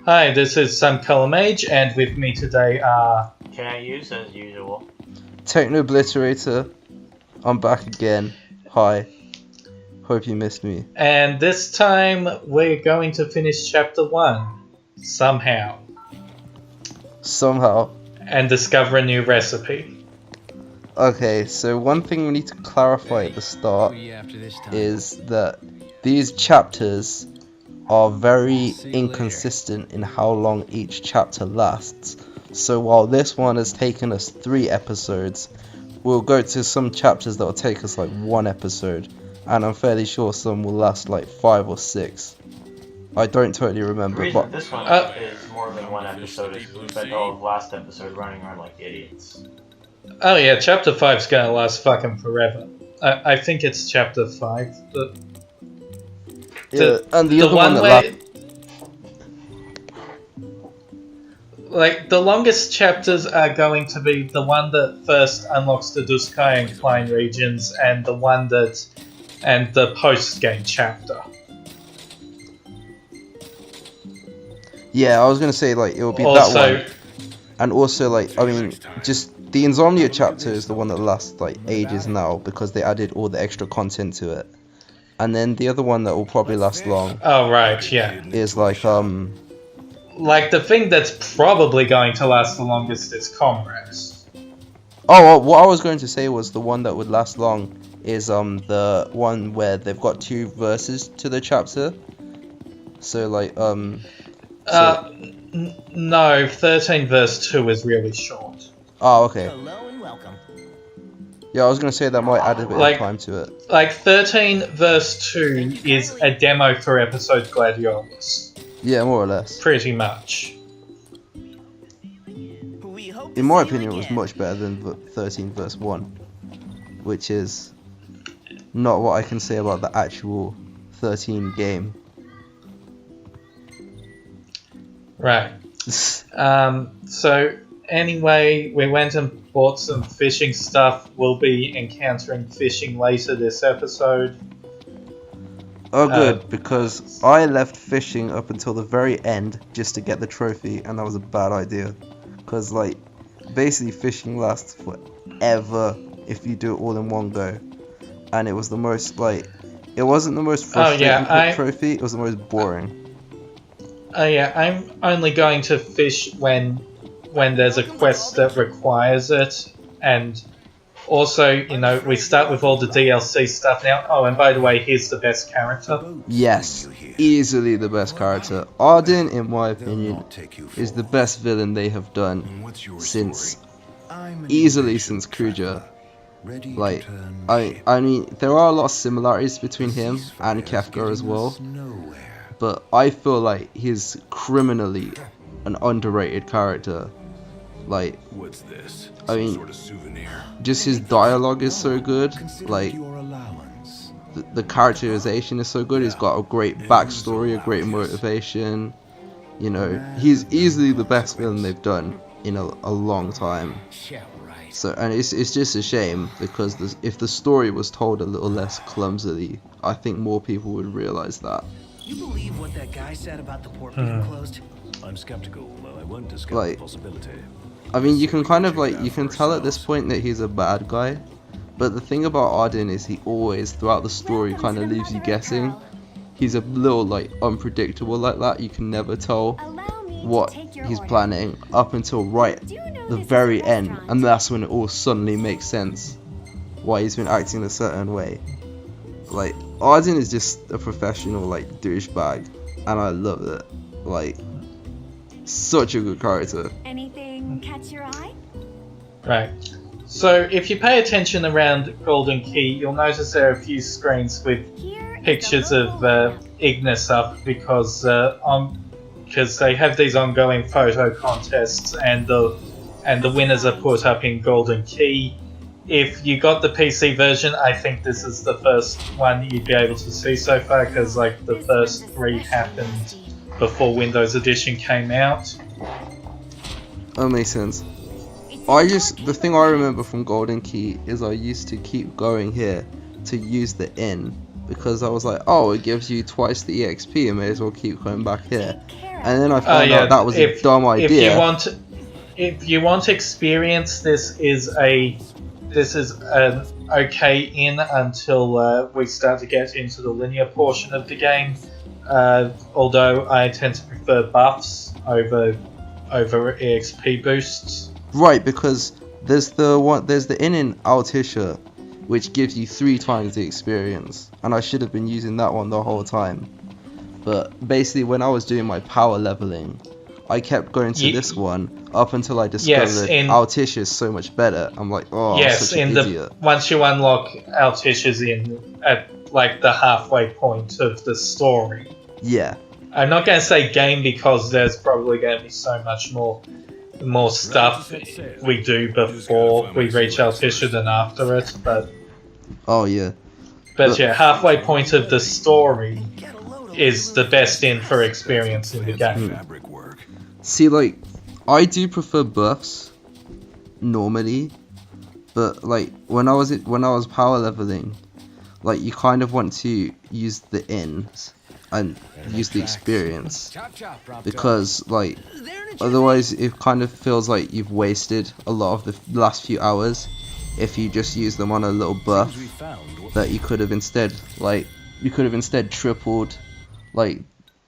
Hi, this is Some Color Mage, and with me today are... Can I use as usual? Techno Obliterator. I'm back again. Hi. Hope you missed me. And this time we're going to finish Chapter 1. Somehow. Somehow. And discover a new recipe. Okay, so one thing we need to clarify at the start is that these chapters are very inconsistent in how long each chapter lasts. So while this one has taken us 3 episodes, we'll go to some chapters that will take us like 1 episode, and I'm fairly sure some will last like 5 or 6. I don't totally remember. The reason But this one is more than 1 episode is we spent all of last episode running around like idiots. Oh yeah, Chapter 5's gonna last fucking forever. I think it's Chapter 5, but... yeah, and the other one that like, the longest chapters are going to be the one that first unlocks the Duskai and Klein regions, and the one that... and the post-game chapter. Yeah, I was gonna say like it will be Also, that one. And also like, I mean, just the Insomnia chapter is the one that lasts like ages now because they added all the extra content to it. And then the other one that will probably last long oh right, yeah. is like Like, the thing that's probably going to last the longest is Comrades. oh, well, what I was going to say was the one that would last long is the one where they've got 2 verses to the chapter. So like No, 13 verse 2 is really short. oh, okay. Hello and welcome. Yeah, I was gonna say that might add a bit of time to it. Like, 13 verse 2 is a demo for episode Gladiolus. Yeah, more or less. Pretty much. We hope In my opinion, it was much better than 13 verse 1, which is not what I can say about the actual 13 game. Right. So, anyway, we went and bought some fishing stuff. We'll be encountering fishing later this episode. Oh good, because I left fishing up until the very end just to get the trophy, and that was a bad idea. Because like, basically fishing lasts forever if you do it all in one go. And it was the most like, it wasn't the most frustrating trophy, it was the most boring. Yeah, I'm only going to fish when there's a quest that requires it, and also, you know, we start with all the DLC stuff now. Oh, and by the way, here's the best character. Yes, easily the best character. Arden, in my opinion, is the best villain they have done since Kruger. Like, I mean, there are a lot of similarities between him and Kefka as well, but I feel like he's criminally an underrated character. Like, what's this? I mean, sort of souvenir. just his dialogue is so good. Like, the characterization is so good. He's got a great backstory, a great motivation. You know, he's easily the best villain they've done in a long time. So, and it's just a shame because if the story was told a little less clumsily, I think more people would realize that. You believe what that guy said about the port being closed? I'm skeptical, but I won't discount Like, the possibility. I mean, you can kind of like, you can tell at this point that he's a bad guy, but the thing about Arden is he always, throughout the story, kind of leaves you guessing. He's a little like unpredictable like that. You can never tell what he's planning up until right the very end, and that's when it all suddenly makes sense why he's been acting a certain way. Like, Arden is just a professional like douchebag, and I love it. Like, such a good character. Anything catch your eye? Right. So, if you pay attention around Golden Key, you'll notice there are a few screens with pictures of Ignis up because they have these ongoing photo contests, and the winners are put up in Golden Key. If you got the PC version, I think this is the first one you'd be able to see so far, because like the first 3 happened before Windows Edition came out. That makes sense. The thing I remember from Golden Key is I used to keep going here to use the inn because I was like, oh, it gives you twice the EXP, I may as well keep going back here. and then I found out that was a dumb idea. If you want experience, this is an okay in until we start to get into the linear portion of the game. Although I tend to prefer buffs over EXP boosts. Right, because there's the in Altisha, which gives you 3 times the experience, and I should have been using that one the whole time. But basically, when I was doing my power leveling, I kept going to this one up until I discovered Altisha is so much better. I'm like, oh, I'm such an idiot. Once you unlock Altisha's in at like the halfway point of the story. Yeah. I'm not going to say game because there's probably going to be so much more stuff we do before we reach Altisha than after it, but... Oh, yeah. But yeah, halfway point of the story is the best in for experience in the game. See, like, I do prefer buffs normally, but like when I was power leveling, like you kind of want to use the ins and use the experience, because like otherwise it kind of feels like you've wasted a lot of the last few hours if you just use them on a little buff that you could have instead tripled like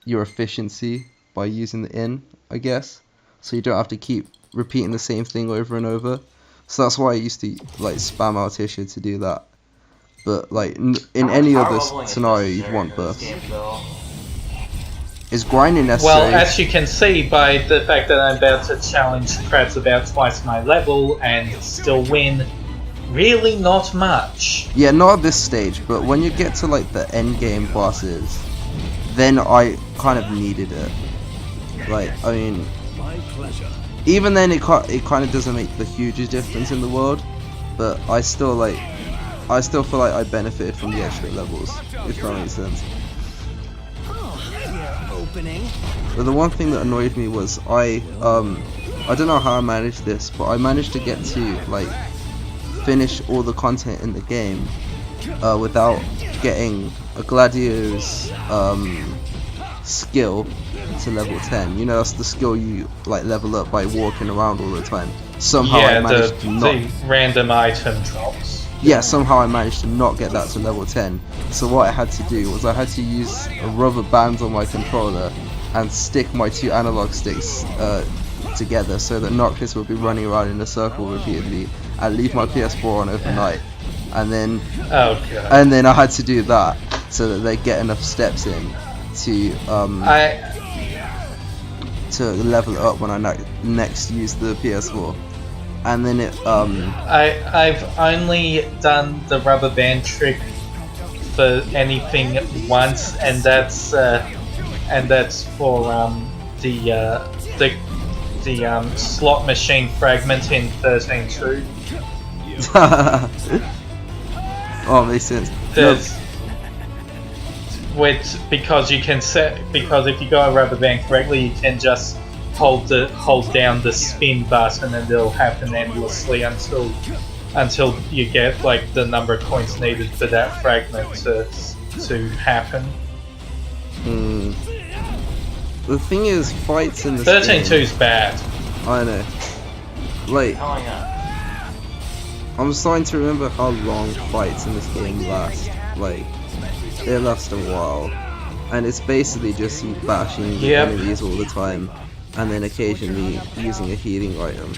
your efficiency by using the in, I guess, so you don't have to keep repeating the same thing over and over. So that's why I used to like spam Altisha to do that. But like in any other scenario, you'd want buffs. Is grinding necessary? Well, as you can see by the fact that I'm about to challenge crabs about twice my level and still win, really not much. Yeah, not at this stage, but when you get to like the end game bosses, then I kind of needed it. Like, I mean, even then it kind of doesn't make the hugest difference in the world, but I still feel like I benefited from the extra levels, if that makes sense. But the one thing that annoyed me was I don't know how I managed this, but I managed to get to like finish all the content in the game without getting a Gladio's skill to level 10. You know, that's the skill you like level up by walking around all the time. Somehow I managed to not... the random item drops. Yeah, somehow I managed to not get that to level 10. So what I had to do was I had to use a rubber band on my controller and stick my 2 analog sticks together so that Noctis would be running around in a circle repeatedly and leave my PS4 on overnight. And then I had to do that so that they get enough steps in to level it up when I next use the PS4. And then it I've only done the rubber band trick for anything once, and that's for the slot machine fragment in 13.2. Oh, makes sense. Because if you go a rubber band correctly, you can just hold down the spin button and it'll happen endlessly until you get like the number of coins needed for that fragment to happen. The thing is, fights in this 13.2 game... is bad. I know. Like, I'm starting to remember how long fights in this game last. Like, they last a while, and it's basically just you bashing the enemies all the time, and then occasionally using a healing item.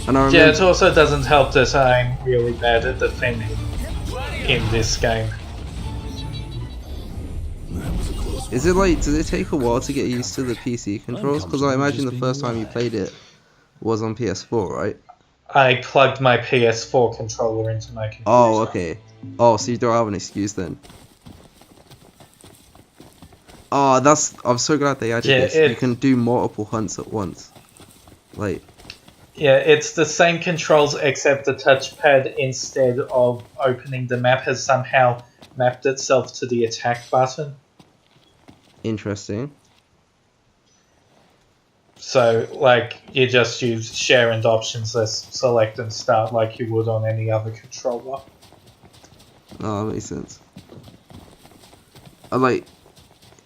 And I remember, yeah, it also doesn't help that I'm really bad at defending in this game. Is it like, did it take a while to get used to the PC controls? Because I imagine the first time you played it was on PS4, right? I plugged my PS4 controller into my computer. Oh, okay. Oh, so you don't have an excuse then. Oh, I'm so glad they added this. You can do multiple hunts at once. Like... Yeah, it's the same controls except the touchpad, instead of opening the map, has somehow mapped itself to the attack button. Interesting. So, like, you just use share and options as select and start like you would on any other controller. Oh, that makes sense. Like,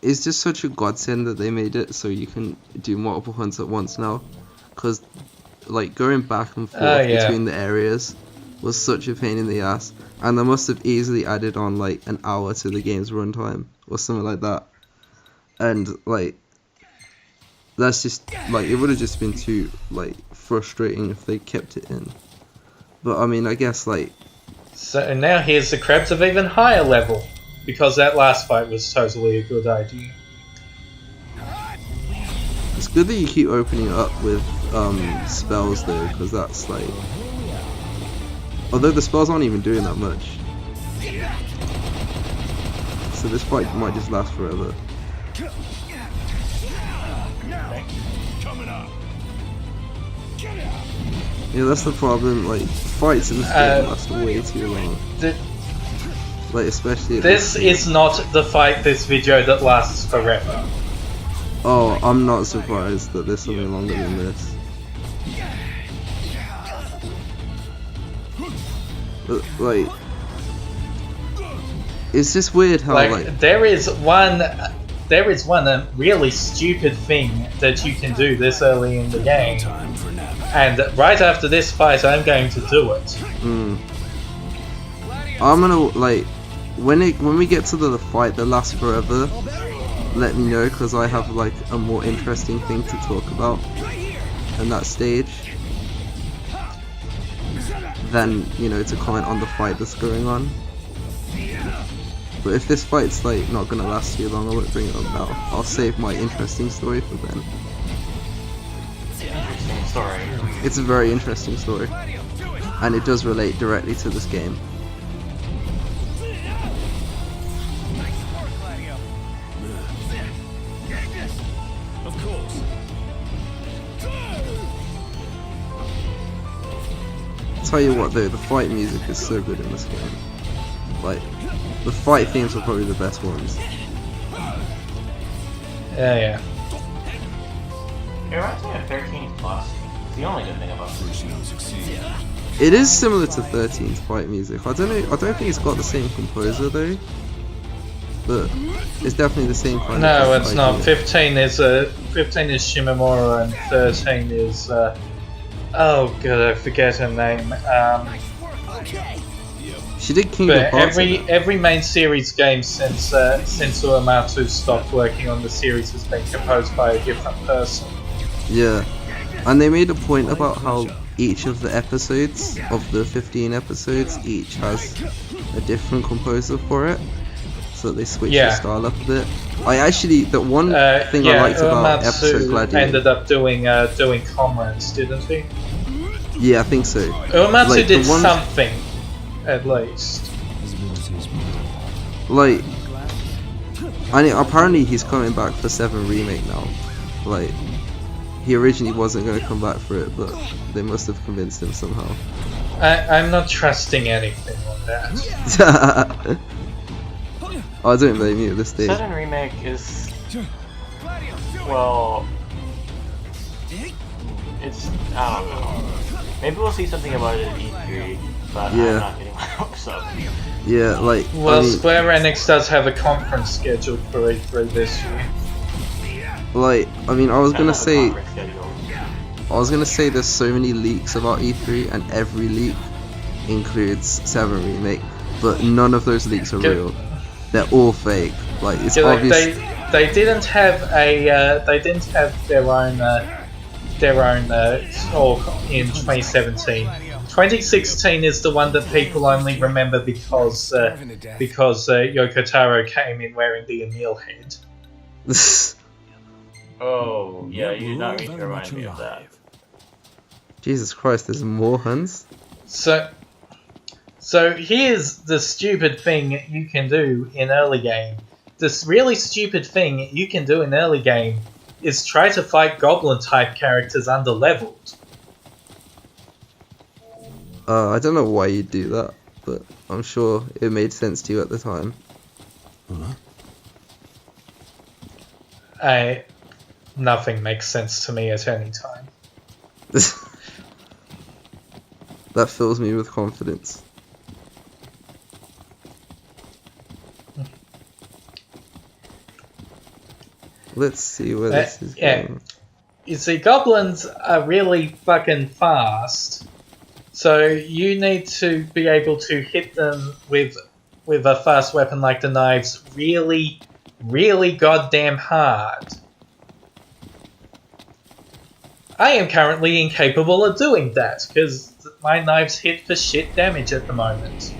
it's just such a godsend that they made it so you can do multiple hunts at once now, because like going back and forth between the areas was such a pain in the ass, and they must have easily added on like an hour to the game's runtime or something like that, and like that's just like it would have just been too like frustrating if they kept it in. But I mean, I guess like So now here's the crabs of even higher level, because that last fight was totally a good idea. it's good that you keep opening up with spells though, because that's like, although the spells aren't even doing that much, so this fight might just last forever. Yeah, that's the problem, like fights in this game last way too long, like especially This is not the fight this video that lasts forever. Oh, I'm not surprised that there's something longer than this. But, like, it's just weird how like there is one really stupid thing that you can do this early in the game, and right after this fight I'm going to do it. I'm gonna like when we get to the fight that lasts forever, let me know, because I have like a more interesting thing to talk about in that stage than, you know, to comment on the fight that's going on. But if this fight's like not gonna last too long, I won't bring it up now. I'll save my interesting story for then. Interesting story. It's a very interesting story, and it does relate directly to this game. Of course. Tell you what though, the fight music is so good in this game. Like, the fight themes are probably the best ones. Yeah. It reminds me of 13 Plus. It's the only good thing about this. It is similar to 13's fight music. I don't think it's got the same composer though, but it's definitely the same kind of. No, it's not. 15 is Shimamura, and 13 is oh god, I forget her name. She did Kingdom But Hearts. every main series game since Uematsu stopped working on the series has been composed by a different person. Yeah, and they made a point about how each of the episodes of the 15 episodes each has a different composer for it, so they switched the style up a bit. The one thing I liked about episode Gladiator ended up doing Comrades, didn't he? Yeah, I think so. Uematsu Like, did something, at least. Like, apparently he's coming back for 7 Remake now. Like, he originally wasn't going to come back for it, but they must have convinced him somehow. I'm not trusting anything on that. I don't blame you at this stage. 7 Remake is... well... it's... I don't know. Maybe we'll see something about it at E3, but I'm not getting my hopes up. Yeah, like... Well, Square Enix does have a conference scheduled for E3 this year. Like, I mean, I was gonna say there's so many leaks about E3, and every leak includes 7 Remake, but none of those leaks are real. They're all fake. Like, it's obvious. They didn't have their own talk in 2017. 2016 is the one that people only remember because Yoko Taro came in wearing the Emil head. Oh, yeah, you did not remind me of that. Jesus Christ, there's more Huns? So here's the stupid thing you can do in early game. This really stupid thing you can do in early game is try to fight goblin type characters under leveled. I don't know why you'd do that, but I'm sure it made sense to you at the time. Nothing makes sense to me at any time. That fills me with confidence. Let's see where this is Yeah. going. You see, goblins are really fucking fast, so you need to be able to hit them with a fast weapon like the knives really, really goddamn hard. I am currently incapable of doing that, because my knives hit for shit damage at the moment.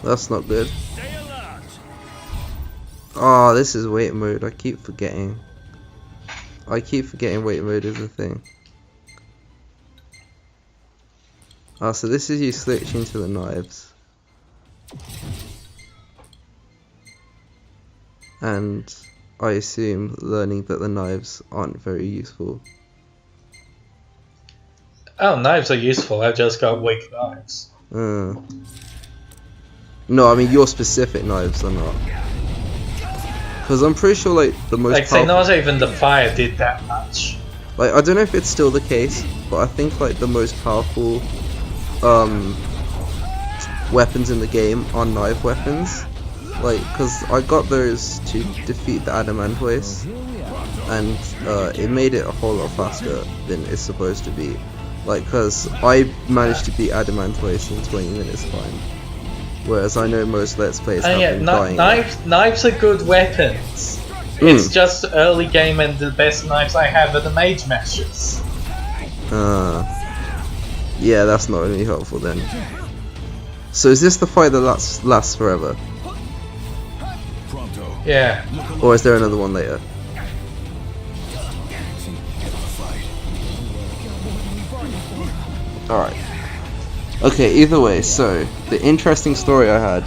That's not good. Stay alert. Oh, this is wait mode. I keep forgetting. Wait mode is a thing. Oh, so this is you switching to the knives. And I assume learning that the knives aren't very useful. Oh, knives are useful, I've just got weak knives. No, I mean your specific knives are not. Because I'm pretty sure like the most Like, say, powerful... not even the fire did that much. Like, I don't know if it's still the case, but I think like the most powerful weapons in the game are knife weapons. Like, because I got those to defeat the Adamantoise, and it made it a whole lot faster than it's supposed to be. Like, because I managed to beat Adamantoise in 20 minutes time, whereas I know most Let's Plays have been dying. Knives are good weapons. It's just early game, and the best knives I have are the mage mashers. Yeah, that's not really helpful then. So is this the fight that lasts forever? Pronto. Yeah. Or is there another one later? Alright. Okay, either way, so the interesting story I had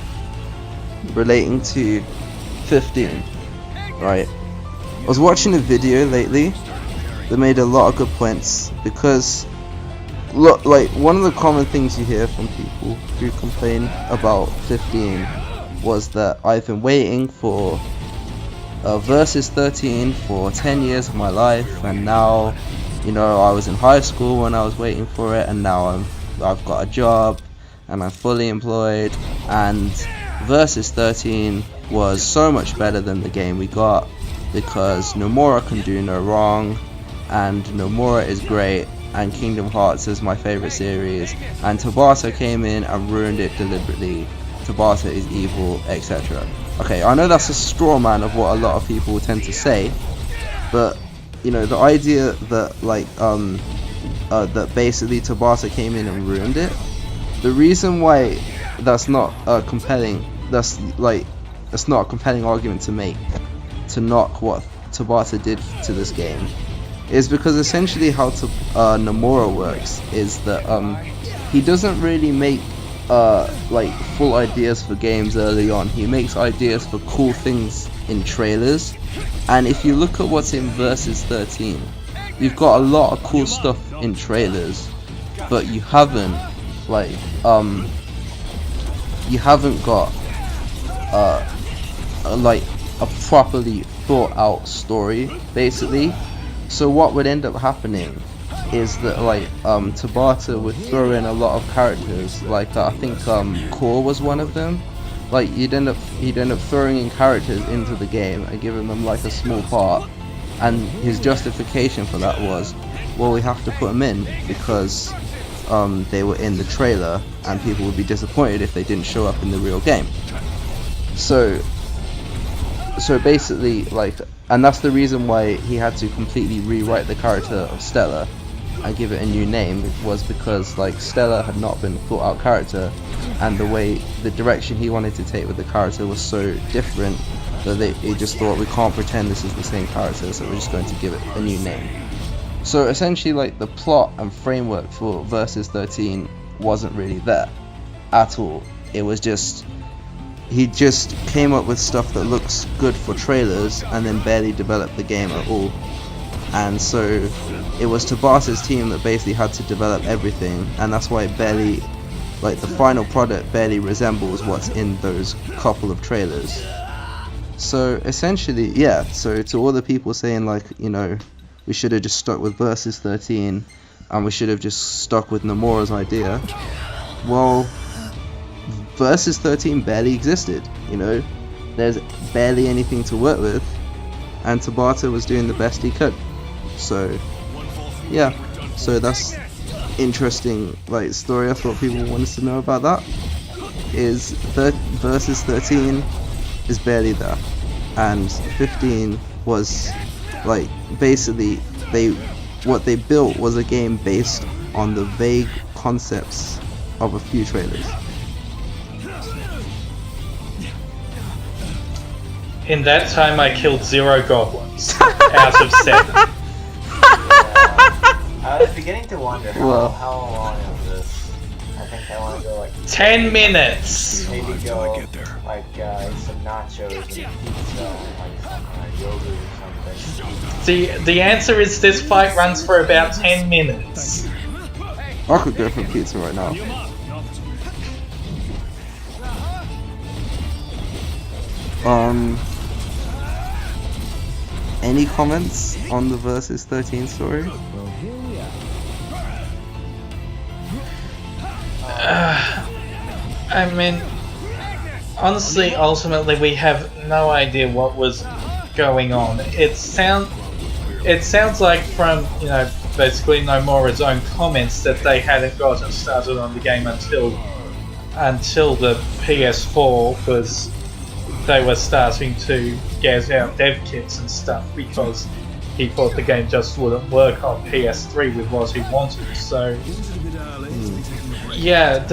relating to 15, right? I was watching a video lately that made a lot of good points, because look, like, one of the common things you hear from people who complain about 15 was that I've been waiting for Versus 13 for 10 years of my life, and now, you know, I was in high school when I was waiting for it, and now I've got a job and I'm fully employed, and Versus 13 was so much better than the game we got, because Nomura can do no wrong, and Nomura is great, and Kingdom Hearts is my favorite series, and Tabata came in and ruined it deliberately. Tabata is evil, etc. Okay, I know that's a straw man of what a lot of people tend to say, but you know, the idea that like that basically Tabata came in and ruined it, the reason why that's not a compelling argument to make to knock what Tabata did to this game, is because essentially how Nomura works is that he doesn't really make like full ideas for games early on. He makes ideas for cool things in trailers, and if you look at what's in Versus 13, you've got a lot of cool stuff in trailers, but you haven't got like a properly thought out story, basically. So what would end up happening is that like Tabata would throw in a lot of characters, like I think Core was one of them. Like he'd end up throwing in characters into the game and giving them like a small part, and his justification for that was, well, we have to put them in because they were in the trailer and people would be disappointed if they didn't show up in the real game. So basically, like, and that's the reason why he had to completely rewrite the character of Stella and give it a new name, was because like Stella had not been a thought out character, and the direction he wanted to take with the character was so different that they just thought, we can't pretend this is the same character, so we're just going to give it a new name. So essentially, like, the plot and framework for Versus 13 wasn't really there at all. It was just, he just came up with stuff that looks good for trailers and then barely developed the game at all. And so it was Tabata's team that basically had to develop everything, and that's why it barely, like, the final product barely resembles what's in those couple of trailers. So essentially, yeah, so to all the people saying like, you know, we should have just stuck with Versus 13 and we should have just stuck with Nomura's idea, well, Versus 13 barely existed, you know, there's barely anything to work with, and Tabata was doing the best he could. So yeah, so that's interesting like story. I thought people wanted to know about that. Is versus 13 is barely there, and 15 was like basically what they built was a game based on the vague concepts of a few trailers. In that time, I killed 0 goblins out of 7. I was beginning to wonder Well. how long is this? I think I want to go like 10 minutes. maybe Till go I get there. like some nachos and pizza and like some yogurt or something. The answer is this fight runs for about 10 minutes. I could go for pizza right now. Any comments on the versus 13 story? I mean, honestly, ultimately, we have no idea what was going on. It sounds like from, you know, basically Nomura's own comments that they hadn't gotten started on the game until the PS4, because they were starting to get out dev kits and stuff because he thought the game just wouldn't work on PS3 with what he wanted. So yeah,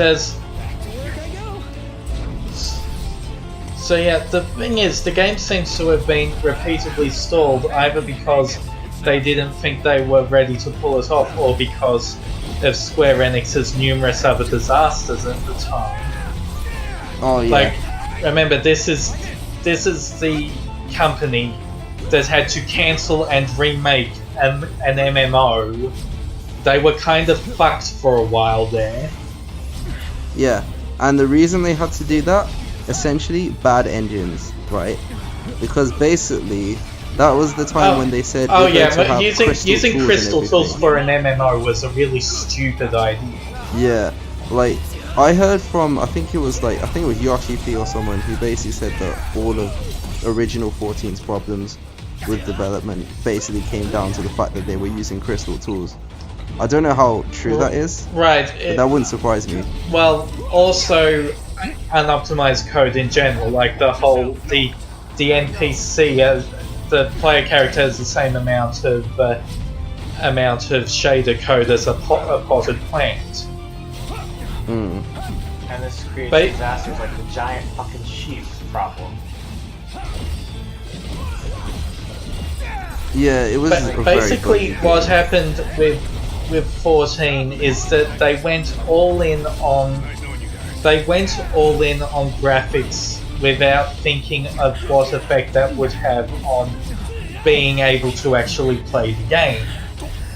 So yeah, the thing is, the game seems to have been repeatedly stalled either because they didn't think they were ready to pull it off, or because of Square Enix's numerous other disasters at the time. Oh yeah. Like, remember, this is the company that had to cancel and remake an MMO. They were kind of fucked for a while there. Yeah, and the reason they had to do that, essentially, bad engines, right? Because basically, that was the time when they said oh we're yeah, going to but have using crystal and tools everything. for an MMO was a really stupid idea. Yeah, like I heard from I think it was Yoshi P or someone who basically said that all of original 14's problems with development basically came down to the fact that they were using crystal tools. I don't know how true that is, Right. but that wouldn't surprise me. Well, also unoptimized code in general, like the NPC, the player character has the same amount of shader code as a potted plant. Mm. And this creates Ba- disasters like the giant fucking sheep problem. Yeah, it was a very Basically, buggy what game. happened with 14 is that they went all in on graphics without thinking of what effect that would have on being able to actually play the game.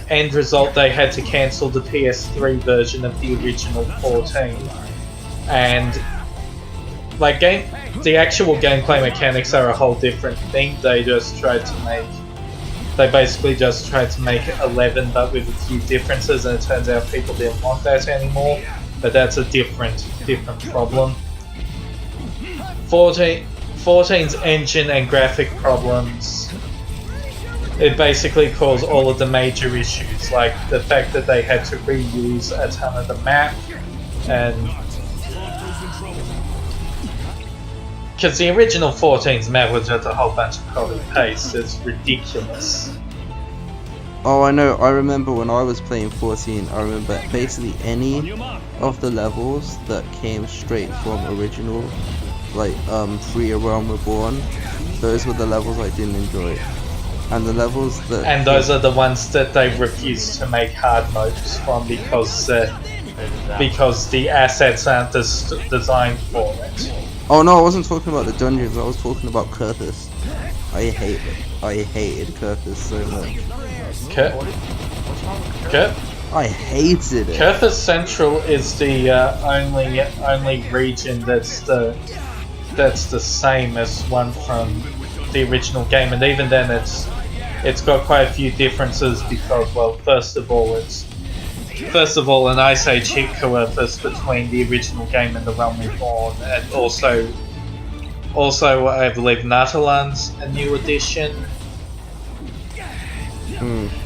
End result, they had to cancel the PS3 version of the original 14, and like the actual gameplay mechanics are a whole different thing. They basically just tried to make 11 but with a few differences, and it turns out people didn't want that anymore, but that's a different problem. 14's engine and graphic problems, it basically caused all of the major issues, like the fact that they had to reuse a ton of the map, and because the original 14's map was just a whole bunch of copy paste. It's ridiculous. Oh, I know. I remember when I was playing 14, I remember basically any of the levels that came straight from original, like Free Realm Reborn, those were the levels I didn't enjoy. And the levels that... And those are the ones that they refused to make hard modes from because the assets aren't designed for it. Oh no, I wasn't talking about the dungeons, I was talking about Kurthus. I hated Kurthus so much. I hated it. Kurthus Central is the only region that's the same as one from the original game, and even then it's got quite a few differences because, well, first of all an Ice Age hit Kurthus between the original game and the Realm Reborn, and also I believe Natalan's a new addition.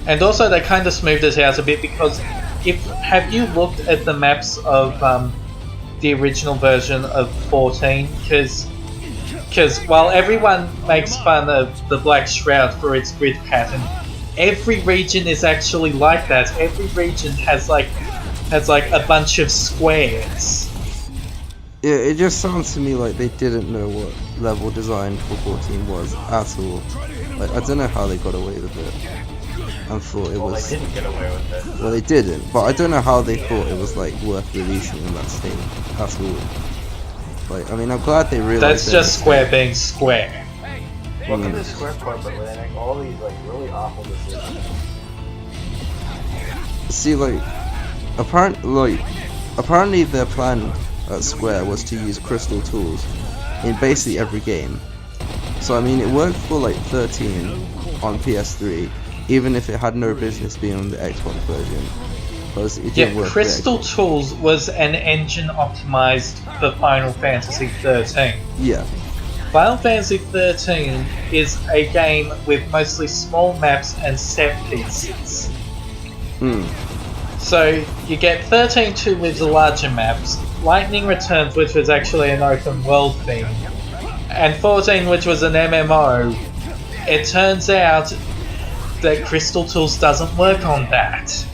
And also they kind of smoothed it out a bit because have you looked at the maps of the original version of 14? Because while everyone makes fun of the Black Shroud for its grid pattern, every region is actually like that. Every region has like a bunch of squares. Yeah, it just sounds to me like they didn't know what level design for 14 was at all. Like, I don't know how they got away with it. And thought it was. They didn't get away with it. Well, they didn't, but I don't know how they thought it was like worth releasing in that state at all. Like, I mean, I'm glad they realized. That's just Square being Square. Look at this Square corporate where they make all these like really awful decisions. See, like, apparently their plan at Square was to use crystal tools in basically every game. So I mean, it worked for like 13 on PS3, even if it had no business being on the Xbox version. Because it didn't work. Crystal Tools was an engine optimized for Final Fantasy 13. Yeah. Final Fantasy 13 is a game with mostly small maps and set pieces. So you get 13.2 with the larger maps, Lightning Returns, which was actually an open world thing, and 14, which was an MMO. It turns out that Crystal Tools doesn't work on that.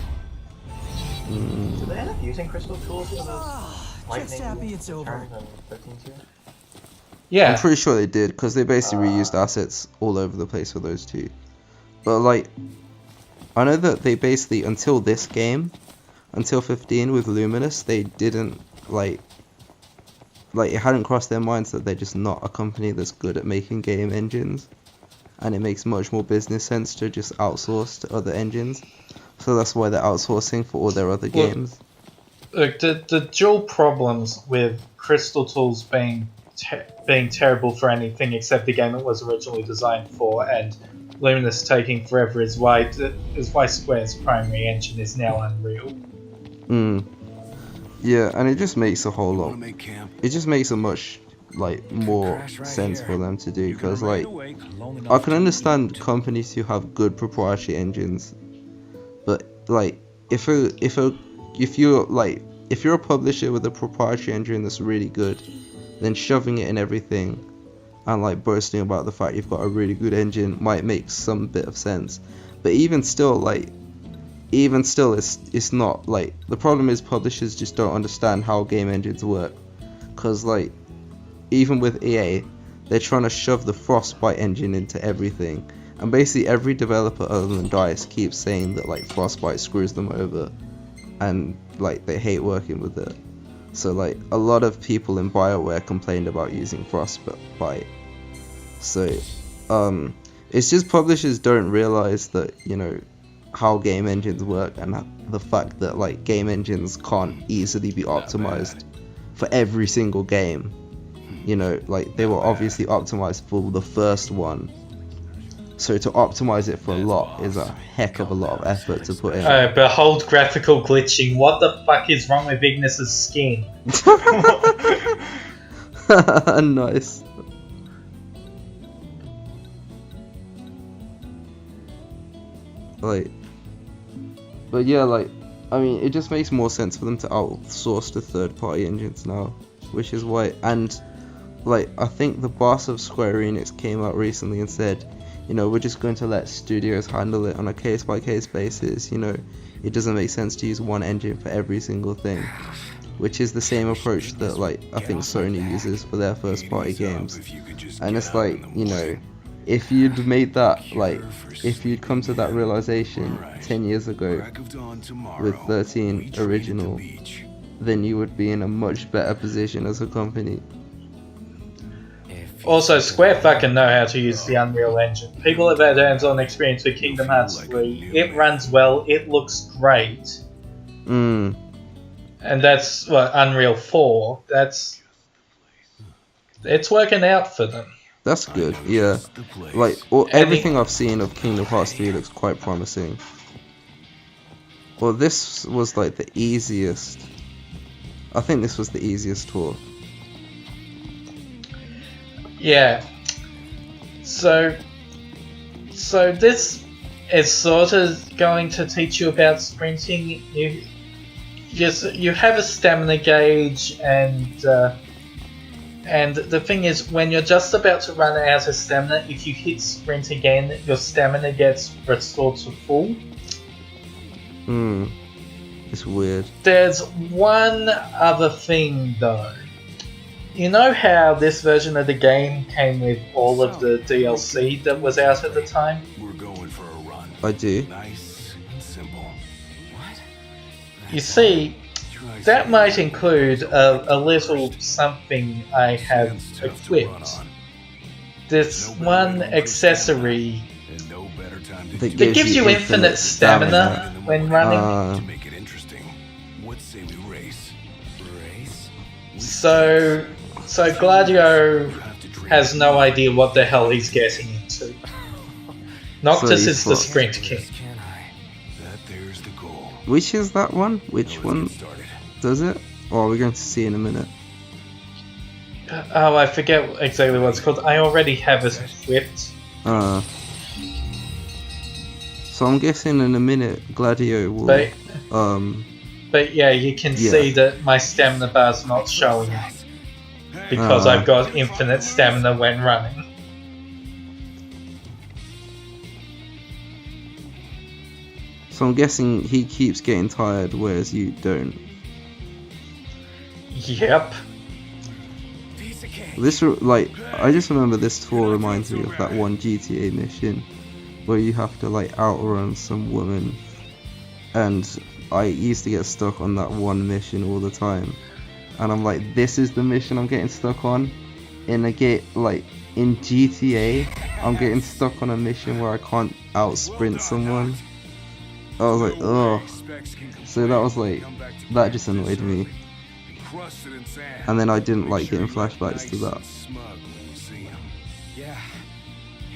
Did they end up using crystal tools for those lightning it's over. turns in 13.2? Yeah. I'm pretty sure they did, because they basically reused assets all over the place for those two. But like, I know that they basically, until this game, until 15 with Luminous, they didn't like it hadn't crossed their minds that they're just not a company that's good at making game engines, and it makes much more business sense to just outsource to other engines. So that's why they're outsourcing for all their other games. Look, the dual problems with Crystal Tools being terrible for anything except the game it was originally designed for, and Luminous taking forever is why Square's primary engine is now Unreal. Yeah, and it just makes a whole lot. It just makes a much more sense for them to do, because like I can understand companies who have good proprietary engines, but like if you're a publisher with a proprietary engine that's really good, then shoving it in everything and like boasting about the fact you've got a really good engine might make some bit of sense. But even still, it's not like, the problem is publishers just don't understand how game engines work, because like even with EA, they're trying to shove the Frostbite engine into everything, and basically every developer other than DICE keeps saying that like Frostbite screws them over and like they hate working with it. So like a lot of people in BioWare complained about using Frostbite. So it's just publishers don't realize that, you know, how game engines work, and the fact that like game engines can't easily be optimized for every single game. You know, like they were obviously optimized for the first one, so to optimize it for a lot is a heck of a lot of effort to put in. Behold graphical glitching. What the fuck is wrong with Ignis's skin? Nice. Like, but yeah, like, I mean, it just makes more sense for them to outsource to third-party engines now, which is why, and like, I think the boss of Square Enix came out recently and said, you know, we're just going to let studios handle it on a case-by-case basis. You know, it doesn't make sense to use one engine for every single thing, which is the same approach that like I think Sony uses for their first-party games. And it's like, you know, if you'd made that, like, if you'd come to that realization 10 years ago with 13 original, then you would be in a much better position as a company. Also, Square fucking know how to use the Unreal Engine. People have had hands-on experience with Kingdom Hearts 3. It runs well, it looks great. And that's, what, Unreal 4. It's working out for them. That's good, yeah. Like, everything I've seen of Kingdom Hearts 3 looks quite promising. Well, this was like the easiest. I think this was the easiest tour. Yeah. So this it's sort of going to teach you about sprinting. You have a stamina gauge, and the thing is, when you're just about to run out of stamina, if you hit sprint again, your stamina gets restored to full. It's weird. There's one other thing though. You know how this version of the game came with all of the DLC that was out at the time? We're going for a run. I do. Nice and simple. What? You see, that might include a little something I have equipped. This one accessory And no better time to That that gives you infinite stamina when running. to make it interesting. What say we race? Race? So Gladio has no idea what the hell he's getting into. Noctis So is the he's sprint king. Can I? That there's the goal. Which is that one? Which Let's one get started. does it? Oh, we're going to see in a minute. Oh, I forget exactly what it's called. I already have it equipped. So I'm guessing in a minute Gladio will But yeah, you can see that my stamina bar's not showing because I've got infinite stamina when running. so I'm guessing he keeps getting tired whereas you don't. Yep. I just remember this tour reminds me of that one GTA mission where you have to like outrun some woman, and I used to get stuck on that one mission all the time, and I'm like, this is the mission I'm getting stuck on. In GTA, I'm getting stuck on a mission where I can't out sprint someone. I was like, oh. So that just annoyed me. And then I didn't like getting flashbacks to that. Yeah.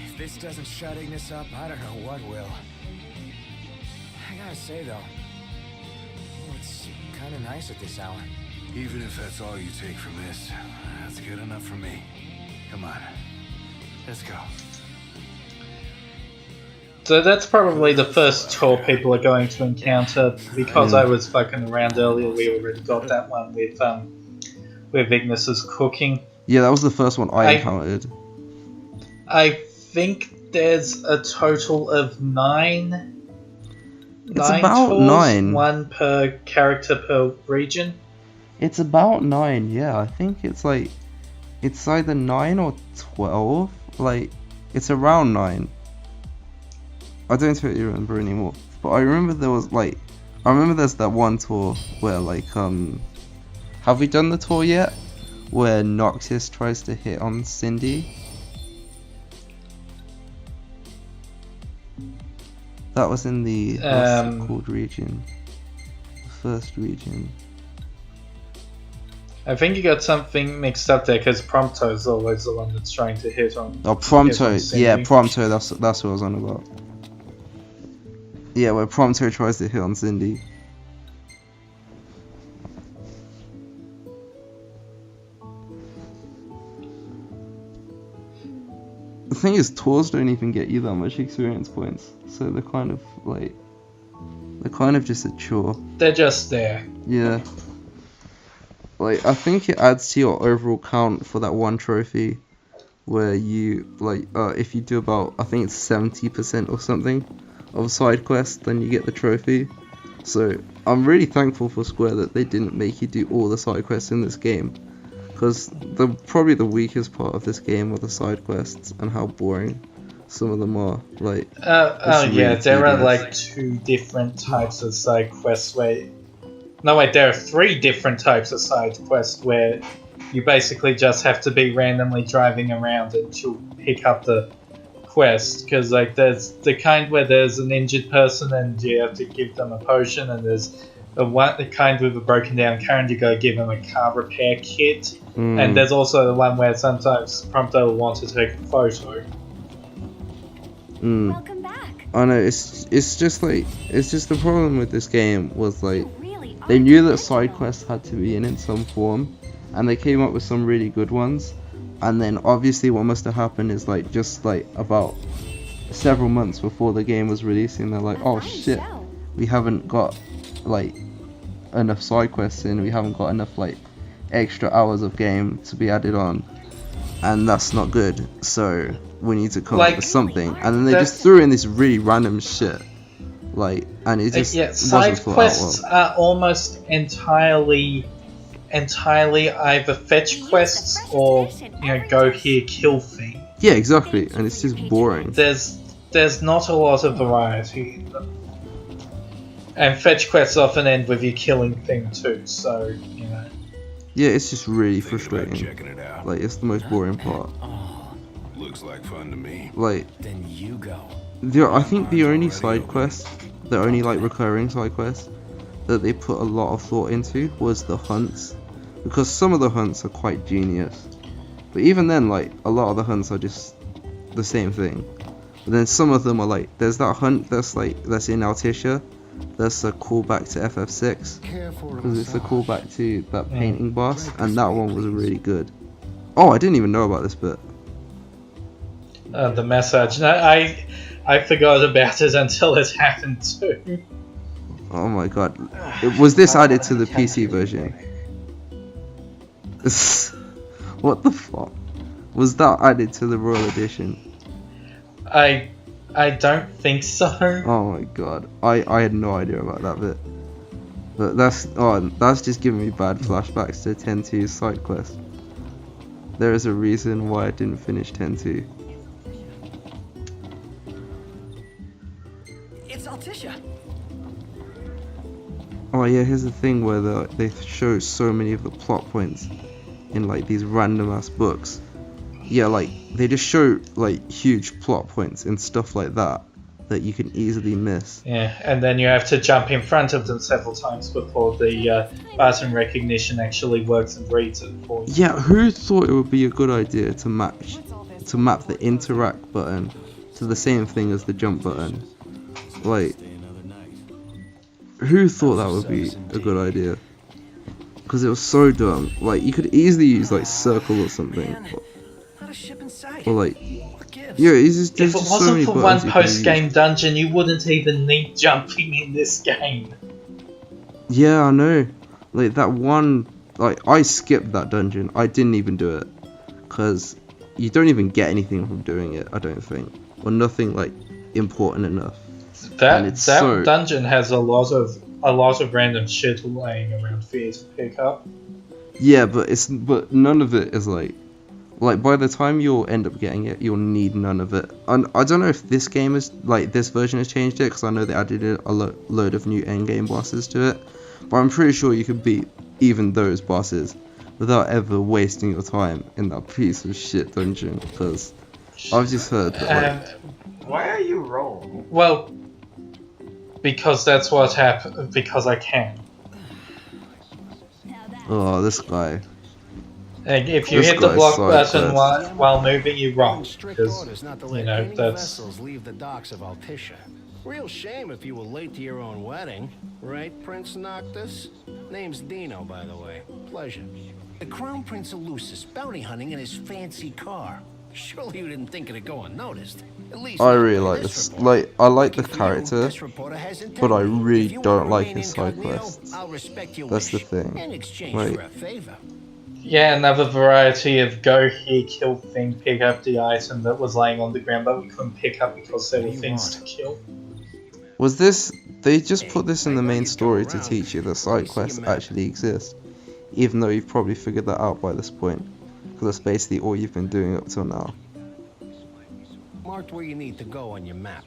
If this doesn't shut Ignis up, I don't know what will. I gotta say though, it's kind of nice at this hour. Even if that's all you take from this, that's good enough for me. Come on. Let's go. So that's probably the first tour people are going to encounter. Because I was fucking around earlier, we already got that one with Ignis's cooking. Yeah, that was the first one I encountered. I think there's a total of 9. It's about tours, 9. 1 per character per region. It's about 9, yeah. I think it's either 9 or 12. It's around 9. I don't totally remember anymore. But I remember there's that one tour where have we done the tour yet? Where Noctis tries to hit on Cindy? That was in the what's it called region? The first region. I think you got something mixed up there because Prompto's always the one that's trying to hit on. Oh, Prompto, yeah, Prompto. That's what I was on about. Yeah, where Prompto tries to hit on Cindy. The thing is, tours don't even get you that much experience points, so they're kind of just a chore. They're just there. Yeah. I think it adds to your overall count for that one trophy, where you if you do about, I think it's 70% or something of a side quest, then you get the trophy. So I'm really thankful for Square that they didn't make you do all the side quests in this game, because probably the weakest part of this game are the side quests and how boring some of them are. Yeah, there are 2 different types of side quests where... No wait, there are 3 different types of side quests where you basically just have to be randomly driving around and to pick up the quest, because there's the kind where there's an injured person and you have to give them a potion, and there's the kind with a broken down car and you gotta give them a car repair kit, and there's also the one where sometimes Prompto will want to take a photo. Welcome back. I know, it's just the problem with this game was Really they knew that side quests had to be in some form, and they came up with some really good ones. And then obviously what must have happened is about several months before the game was releasing. They're like, oh shit, we haven't got like enough side quests in, we haven't got enough like extra hours of game to be added on, and that's not good, so we need to come up with something. And then they just threw in this really random shit, like, and it just side wasn't thought quests out well. are almost entirely either fetch quests or go here, kill thing. Yeah, exactly, and it's just boring. There's not a lot of variety in them. And fetch quests often end with you killing thing too, so Yeah, it's just really frustrating. Checking it out. Like, it's the most boring part. Looks like fun to me. Like, Then you go. I think the only side quest, the only like recurring side quest that they put a lot of thought into was the hunts, because some of the hunts are quite genius, but even then, like, a lot of the hunts are just the same thing. But then some of them are like, there's that hunt that's in Altissia, that's a callback to FF6, because it's a callback to that painting boss, and that one was really good. Oh, I didn't even know about this bit. The massage. No, I forgot about it until it happened too. Oh my god. Was this added to the PC version? What the fuck? Was that added to the Royal Edition? I don't think so. Oh my god. I had no idea about that bit. But that's just giving me bad flashbacks to 10-2's side quest. There is a reason why I didn't finish 10-2. It's Altissia. Oh yeah, here's the thing where they show so many of the plot points in like these random ass books. Yeah, like they just show like huge plot points and stuff like that you can easily miss. Yeah, and then you have to jump in front of them several times before the pattern recognition actually works and reads it for you. Yeah, who thought it would be a good idea to map the interact button to the same thing as the jump button? Like, who thought that would be a good idea? Because it was so dumb. Like, you could easily use like circle or something, or like, yeah, it's just, If it just so wasn't many for buttons one you can post-game use. dungeon, you wouldn't even need jumping in this game. Yeah, I know. Like that one, like I skipped that dungeon. I didn't even do it because you don't even get anything from doing it. I don't think, or nothing like important enough. That dungeon has a lot of random shit laying around for you to pick up. Yeah, but none of it is like by the time you'll end up getting it, you'll need none of it. And I don't know if this game is like this version has changed it, because I know they added a load of new endgame bosses to it. But I'm pretty sure you could beat even those bosses without ever wasting your time in that piece of shit dungeon. Because I've just heard that. Why are you wrong? Well, because that's what happened. Because I can. Oh, this guy. And if you This hit the guy's block so button fast. while moving, you rock. Strict Because orders not to you let know any that's. vessels leave the docks of Altissia. Real shame if you were late to your own wedding, right, Prince Noctis? Name's Dino, by the way. Pleasure. The Crown Prince of Lucis bounty hunting in his fancy car. Surely you didn't think it'd go unnoticed. At least I not really by like this this. report. Like, I like the Look, if you, character, this reporter has but I integrity. really If you don't wanna like remain his side incognito, quests. I'll respect your That's the wish thing. in exchange Like- for a favor. Yeah, another variety of go here, kill thing, pick up the item that was laying on the ground, but we couldn't pick up because there were things to kill. Was this? They just put this in the main story to teach you that side quests actually exist, even though you've probably figured that out by this point, because that's basically all you've been doing up till now. Marked where you need to go on your map.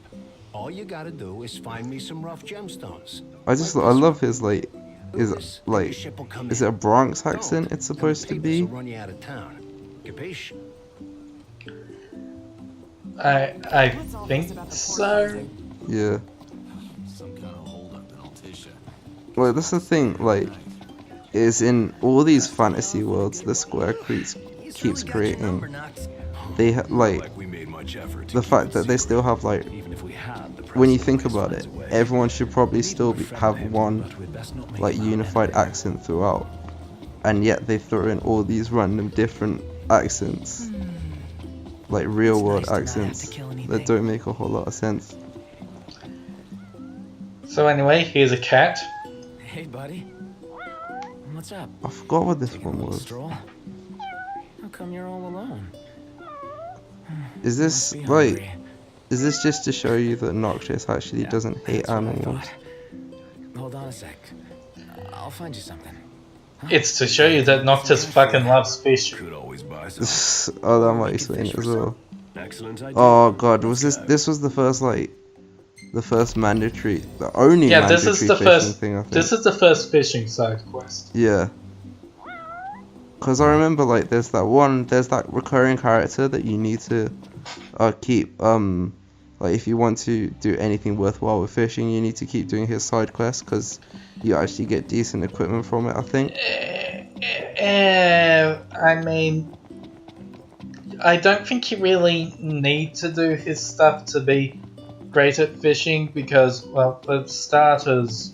All you gotta do is find me some rough gemstones. I love his is it a Bronx accent it's supposed to be? Run you out of town. Capiche? I think so. Yeah. Some kind of holdup in Altissia. Well, that's the thing. Like, is in all these fantasy worlds the Square keeps creating. They like We made much effort to the keep fact it that they secret. still have like. Even if we had the When you press think release about on it, its way. everyone should probably still have one But we'd best not make like it known unified anyway. accent throughout, and yet they throw in all these random different accents. like real world nice to not have to accents kill anything. that don't make a whole lot of sense. So anyway, here's a cat. Hey, buddy. What's up? I forgot what this Taking a one little was. stroll? How come you're all alone? Is this Must be like? hungry. Is this just to show you that Noxious actually doesn't hate That's what I animals? thought. Hold on a sec. I'll find you something. It's to show you that Noctis fucking loves fish. Could always buy some. Oh, that might we can explain fish it as for well. Excellent idea. Oh god, was this was the first like the first mandatory, the only Yeah, mandatory this is the fishing first. thing I think. This is the first fishing side quest. Yeah. Cause I remember like there's that recurring character that you need to keep like if you want to do anything worthwhile with fishing, you need to keep doing his side quests because you actually get decent equipment from it, I think. I mean, I don't think you really need to do his stuff to be great at fishing because, well, for starters,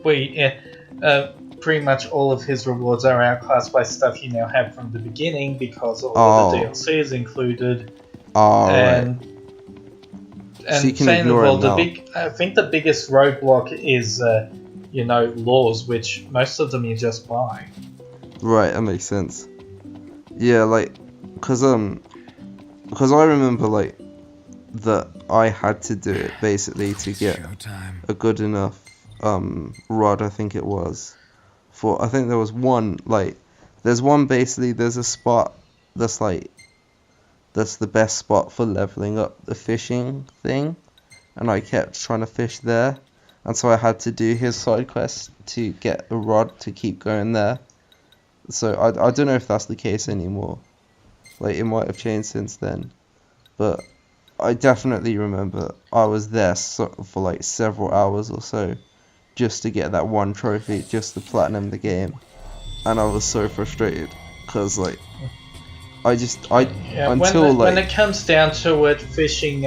pretty much all of his rewards are outclassed by stuff you now have from the beginning because all of the DLC is included. Oh, and right. and So you can saying ignore well, him the now. I think the biggest roadblock is, laws, which most of them you just buy. Right, that makes sense. Yeah, like, cause I remember like that I had to do it basically to get Showtime. a good enough rod, I think it was. I think there was one like there's a spot that's the best spot for leveling up the fishing thing, and I kept trying to fish there, and so I had to do his side quest to get a rod to keep going there. So I don't know if that's the case anymore. Like it might have changed since then, but I definitely remember I was there for like several hours or so just to get that one trophy, just to platinum the game, and I was so frustrated because like When it comes down to it, fishing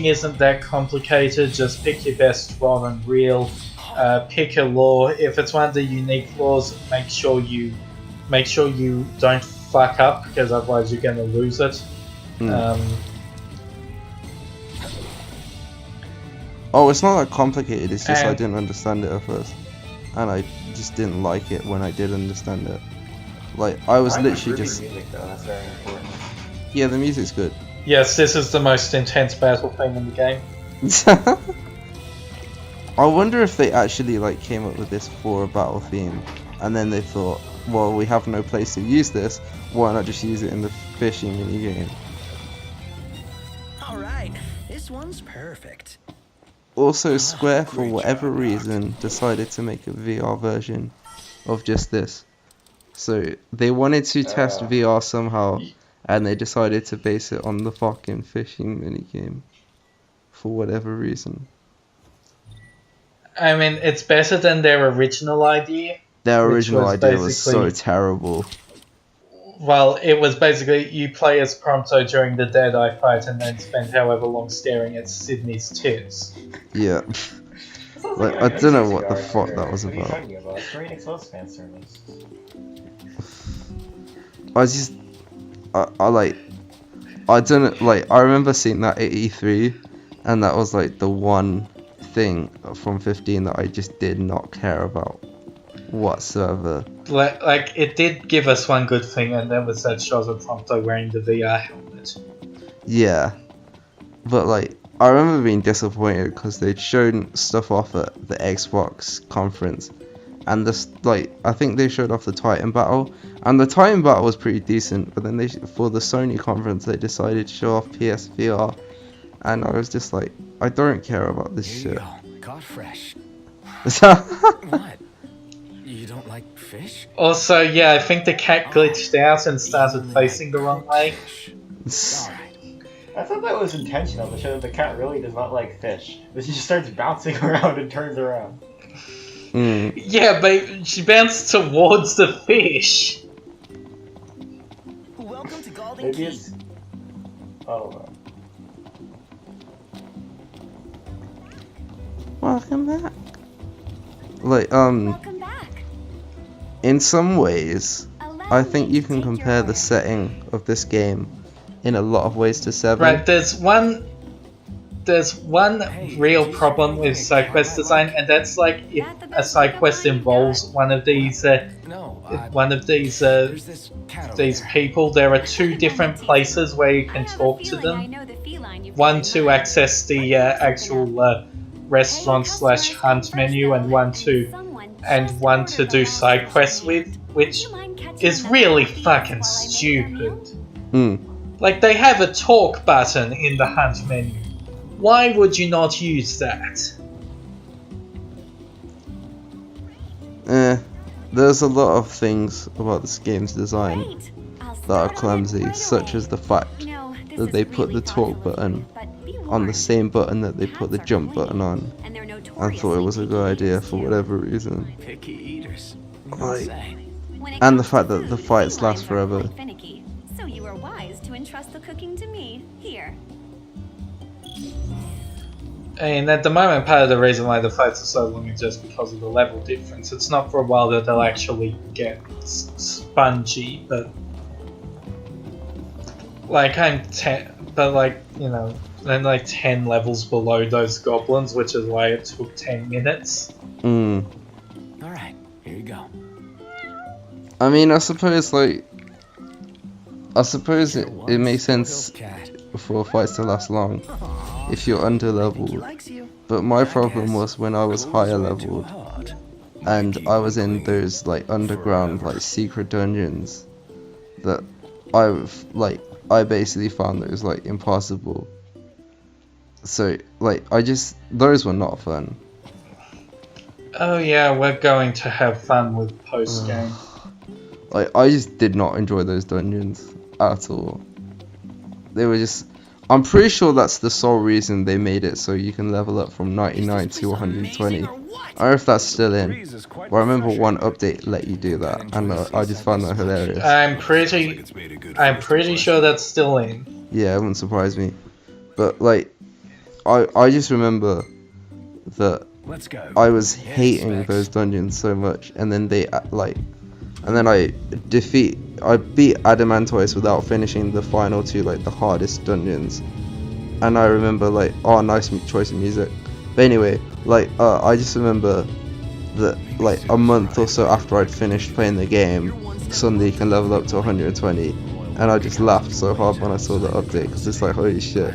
isn't that complicated. Just pick your best rod and reel. Pick a lure. If it's one of the unique lures, make sure you don't fuck up because otherwise you're gonna lose it. Oh, it's not that complicated. It's just I And- didn't understand it at first, and I just didn't like it when I did understand it. Like I was literally just music, though. That's very important. yeah, the music's good. Yes, this is the most intense battle thing in the game. I wonder if they actually like came up with this for a battle theme, and then they thought, well, we have no place to use this. Why not just use it in the fishing minigame? All right, this one's perfect. Also, Square, for whatever reason, decided to make a VR version of just this. So they wanted to test VR somehow, and they decided to base it on the fucking fishing minigame. For whatever reason. I mean, it's better than their original idea. Their Which original was idea was so basically- terrible. Well, it was basically you play as Prompto during the Deadeye fight and then spend however long staring at Sydney's tits. Yeah. Sounds Like, a I don't know what cigar the fuck here. that was What are you about. talking about? Screen Exposed fan service. I don't know, like, I remember seeing that at E3, and that was like the one thing from 15 that I just did not care about whatsoever. Like, it did give us one good thing, and that was that shot of Prompto wearing the VR helmet. Yeah. But like, I remember being disappointed because they'd shown stuff off at the Xbox conference, and this, like, I think they showed off the Titan battle, and the Titan battle was pretty decent, but then for the Sony conference they decided to show off PSVR, and I was just like, I don't care about this Here you shit. go, caught fresh. What? You don't like fish? Also, yeah, I think the cat glitched out and started facing the wrong way. All right. I thought that was intentional to show that the cat really does not like fish. But she just starts bouncing around and turns around. Yeah, but she bounced towards the fish. Welcome to Golden Maybe Key. it's... Oh, Welcome back. Like, Welcome back. in some ways, Allow I think me you to can take your compare the order. setting of this game in a lot of ways to 7. Right, there's one real problem with side quest design, and that's like if a side quest involves one of these these people, there are 2 different places where you can talk to them. One to access the actual restaurant / hunt menu, and one to do side quests with, which is really fucking stupid. Like, they have a talk button in the hunt menu. Why would you not use that? There's a lot of things about this game's design that are clumsy, such as the fact that they put the talk button on the same button that they put the jump button on. I thought it was a good idea for whatever reason. Picky eaters. Like, and the fact that the fights last forever. So you were wise to entrust the cooking to me. Here. And at the moment, part of the reason why the fights are so long is just because of the level difference. It's not for a while that they'll actually get spongy, but like I'm 10 levels below those goblins, which is why it took 10 minutes. Alright, here you go. I mean, I suppose it makes sense for fights to last long if you're under leveled. But my problem was when I was higher leveled and I was in those like underground like secret dungeons that I basically found those like impossible. So like those were not fun. Oh yeah, we're going to have fun with post game. Like, I just did not enjoy those dungeons at all. They were just... I'm pretty sure that's the sole reason they made it so you can level up from 99 to 120. I don't know if that's still in. But I remember one update let you do that, and I just found that hilarious. I'm pretty sure that's still in. Yeah, it wouldn't surprise me. But, like, I just remember that I was hating those dungeons so much, and then I beat Adamantoise without finishing the final 2, like the hardest dungeons. And I remember like, oh, nice choice of music. But anyway, like I just remember that like a month or so after I'd finished playing the game, suddenly you can level up to 120, and I just laughed so hard when I saw the update, because it's like, holy shit,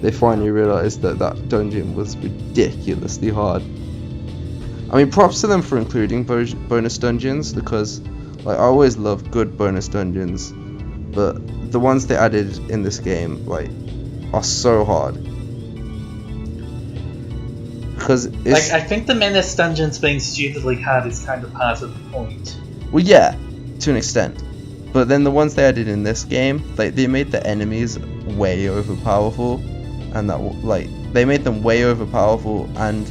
they finally realised that that dungeon was ridiculously hard. I mean, props to them for including bonus dungeons, because like I always love good bonus dungeons, but the ones they added in this game like are so hard. Because it's... I think the menace dungeons being stupidly hard is kind of part of the point. Well, yeah, to an extent. But then the ones they added in this game, like they made the enemies way overpowerful, and they made them way overpowerful, and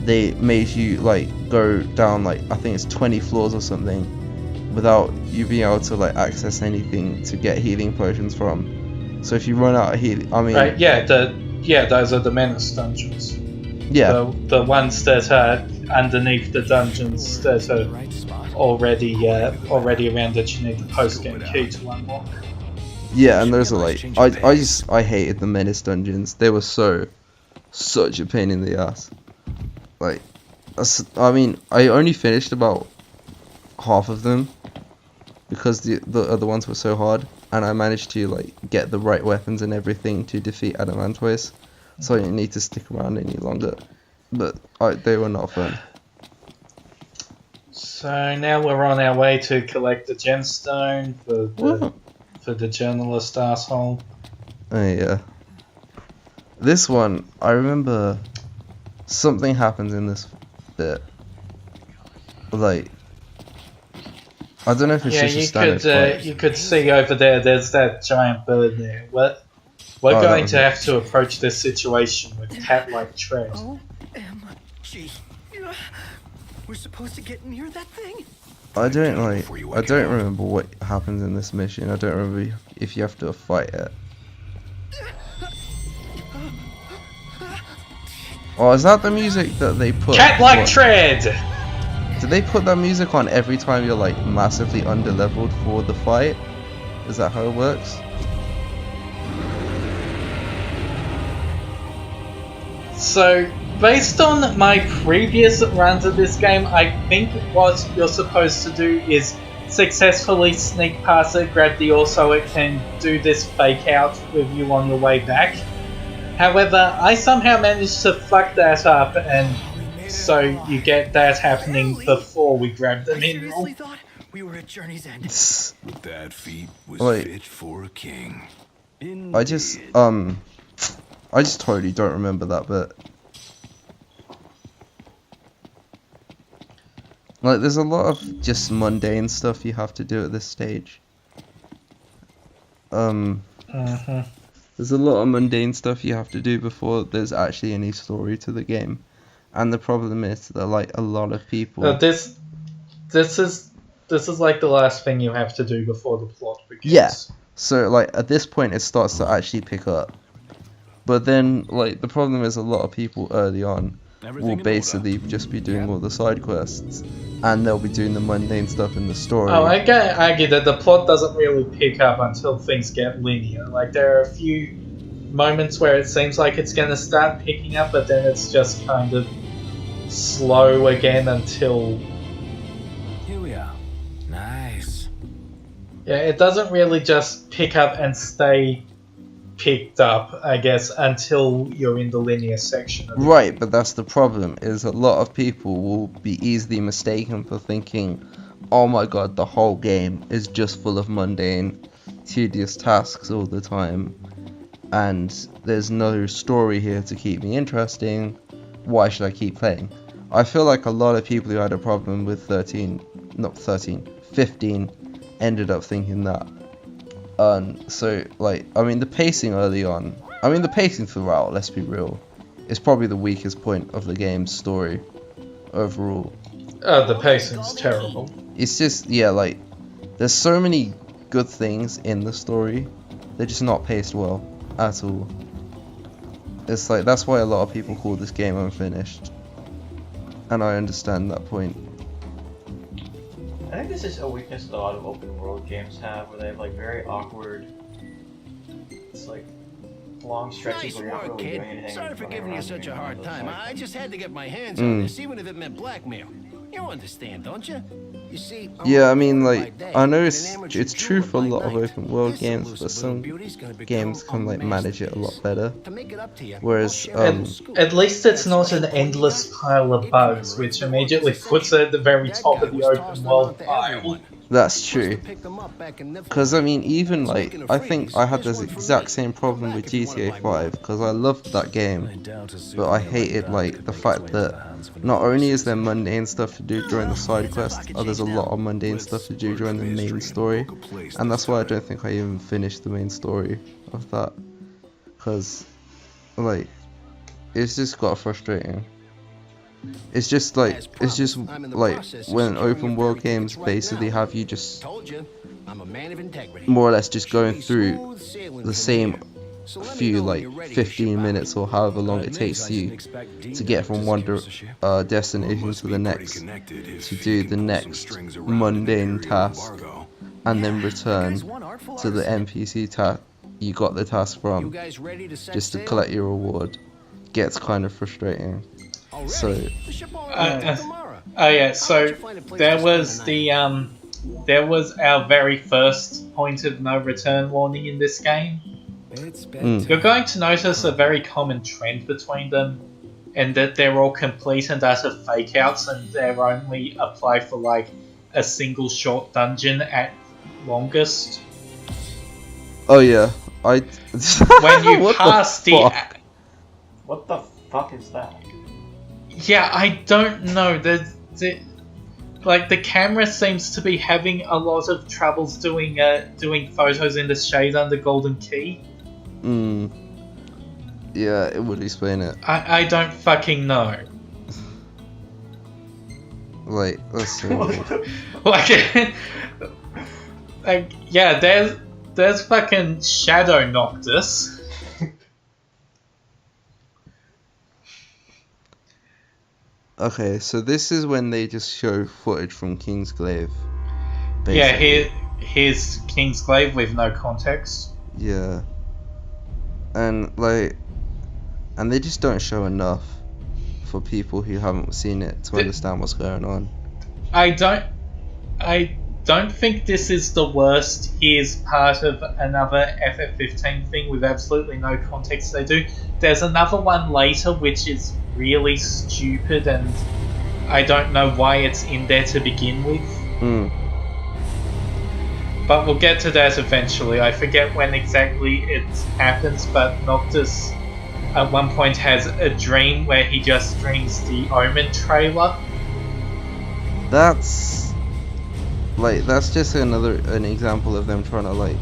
they made you like go down like I think it's 20 floors or something without you being able to like access anything to get healing potions from. So if you run out of healing, I mean, right? Yeah, those are the menace dungeons. Yeah, the ones that are underneath the dungeons that are already around that you need the post game key to unlock. Yeah, and those are like I hated the menace dungeons. They were such a pain in the ass. Like, I mean, I only finished about half of them because the other ones were so hard, and I managed to like get the right weapons and everything to defeat Adamantoise, so I didn't need to stick around any longer. But they were not fun. So now we're on our way to collect the gemstone for the journalist asshole. Oh yeah. This one, I remember something happens in this bit. Like, I don't know if it's just a standard fight. You could see over there, there's that giant bird there. We're going to have to approach this situation with cat-like tread. OMG. We're supposed to get near that thing? I don't remember what happens in this mission. I don't remember if you have to fight it. Oh, is that the music that they put? Cat-like tread! Did they put that music on every time you're like massively underleveled for the fight? Is that how it works? So, based on my previous runs of this game, I think what you're supposed to do is successfully sneak past it, grab the ore so it can do this fake out with you on your way back. However, I somehow managed to fuck that up, and so you get that happening before we grab the mineral. thought we were at journey's end. That feat was Wait. fit for a king. I just totally don't remember that bit. Like, there's a lot of just mundane stuff you have to do at this stage. There's a lot of mundane stuff you have to do before there's actually any story to the game. And the problem is that, like, a lot of people... This is like the last thing you have to do before the plot begins. Yeah. So, like, at this point it starts to actually pick up. But then, like, the problem is a lot of people early on will basically just be doing all the side quests. And they'll be doing the mundane stuff in the story. Oh, I can argue that the plot doesn't really pick up until things get linear. Like, there are a few moments where it seems like it's going to start picking up, but then it's just kind of slow again until... Here we are. Nice. Yeah, it doesn't really just pick up and stay picked up, I guess, until you're in the linear section of it. Right, but that's the problem, is a lot of people will be easily mistaken for thinking, oh my god, the whole game is just full of mundane, tedious tasks all the time, and there's no story here to keep me interesting, why should I keep playing? I feel like a lot of people who had a problem with 15 ended up thinking that. So, like, I mean, the pacing early on, the pacing throughout, let's be real, is probably the weakest point of the game's story overall. The pacing's terrible. It's just, yeah, like, there's so many good things in the story, they're just not paced well at all. It's like, that's why a lot of people call this game unfinished. And I understand that point. I think this is a weakness that a lot of open world games have, where they have like very awkward. It's like long stretches Nice where you're not work, really kid. doing anything. Sorry for running giving you around such a doing hard those time. side I quests. just had to get my hands on this, even if it meant blackmail. You understand, don't you? You see, Yeah, I mean, like, I know it's true for a lot of open world games, but some games can, like, manage it a lot better. Whereas, At least it's not an endless pile of bugs, which immediately puts it at the very top of the open world pile. that's true. Because, I mean, even, like, I think I had this exact same problem with GTA 5, because I loved that game, but I hated, like, the fact that not only is there mundane stuff to do during the side quests, there's a lot of mundane stuff to do during the main story, and that's why I don't think I even finished the main story of that, because, like, it's just got frustrating. It's just like when open world games basically have you just more or less just going through the same few, like, 15 minutes or however long it takes you to get from one destination to the next, to do the next mundane task, and then return to the NPC task you got the task from, just to collect your reward. Gets kind of frustrating. So yeah, so there was our very first point of no return warning in this game. You're going to notice a very common trend between them, and that they're all complete and utter fake outs, and they're only apply for like a single short dungeon at longest. oh yeah, I When you What pass the the fuck? What the fuck is that? Yeah, I don't know. Like, the camera seems to be having a lot of troubles doing photos in the shade under Golden Key. Yeah, it would explain it. I don't fucking know. Like, that's so weird. like, yeah, there's fucking Shadow Noctis. Okay, so this is when they just show footage from Kingsglaive. Yeah, basically. here's Kingsglaive with no context. Yeah. And, like, and they just don't show enough for people who haven't seen it to understand what's going on. I don't think this is the worst. Here's part of another FF15 thing with absolutely no context they do. There's another one later which is really stupid, and I don't know why it's in there to begin with. But we'll get to that eventually. I forget when exactly it happens, but Noctis at one point has a dream where he just dreams the Omen trailer. That's just an example of them trying to like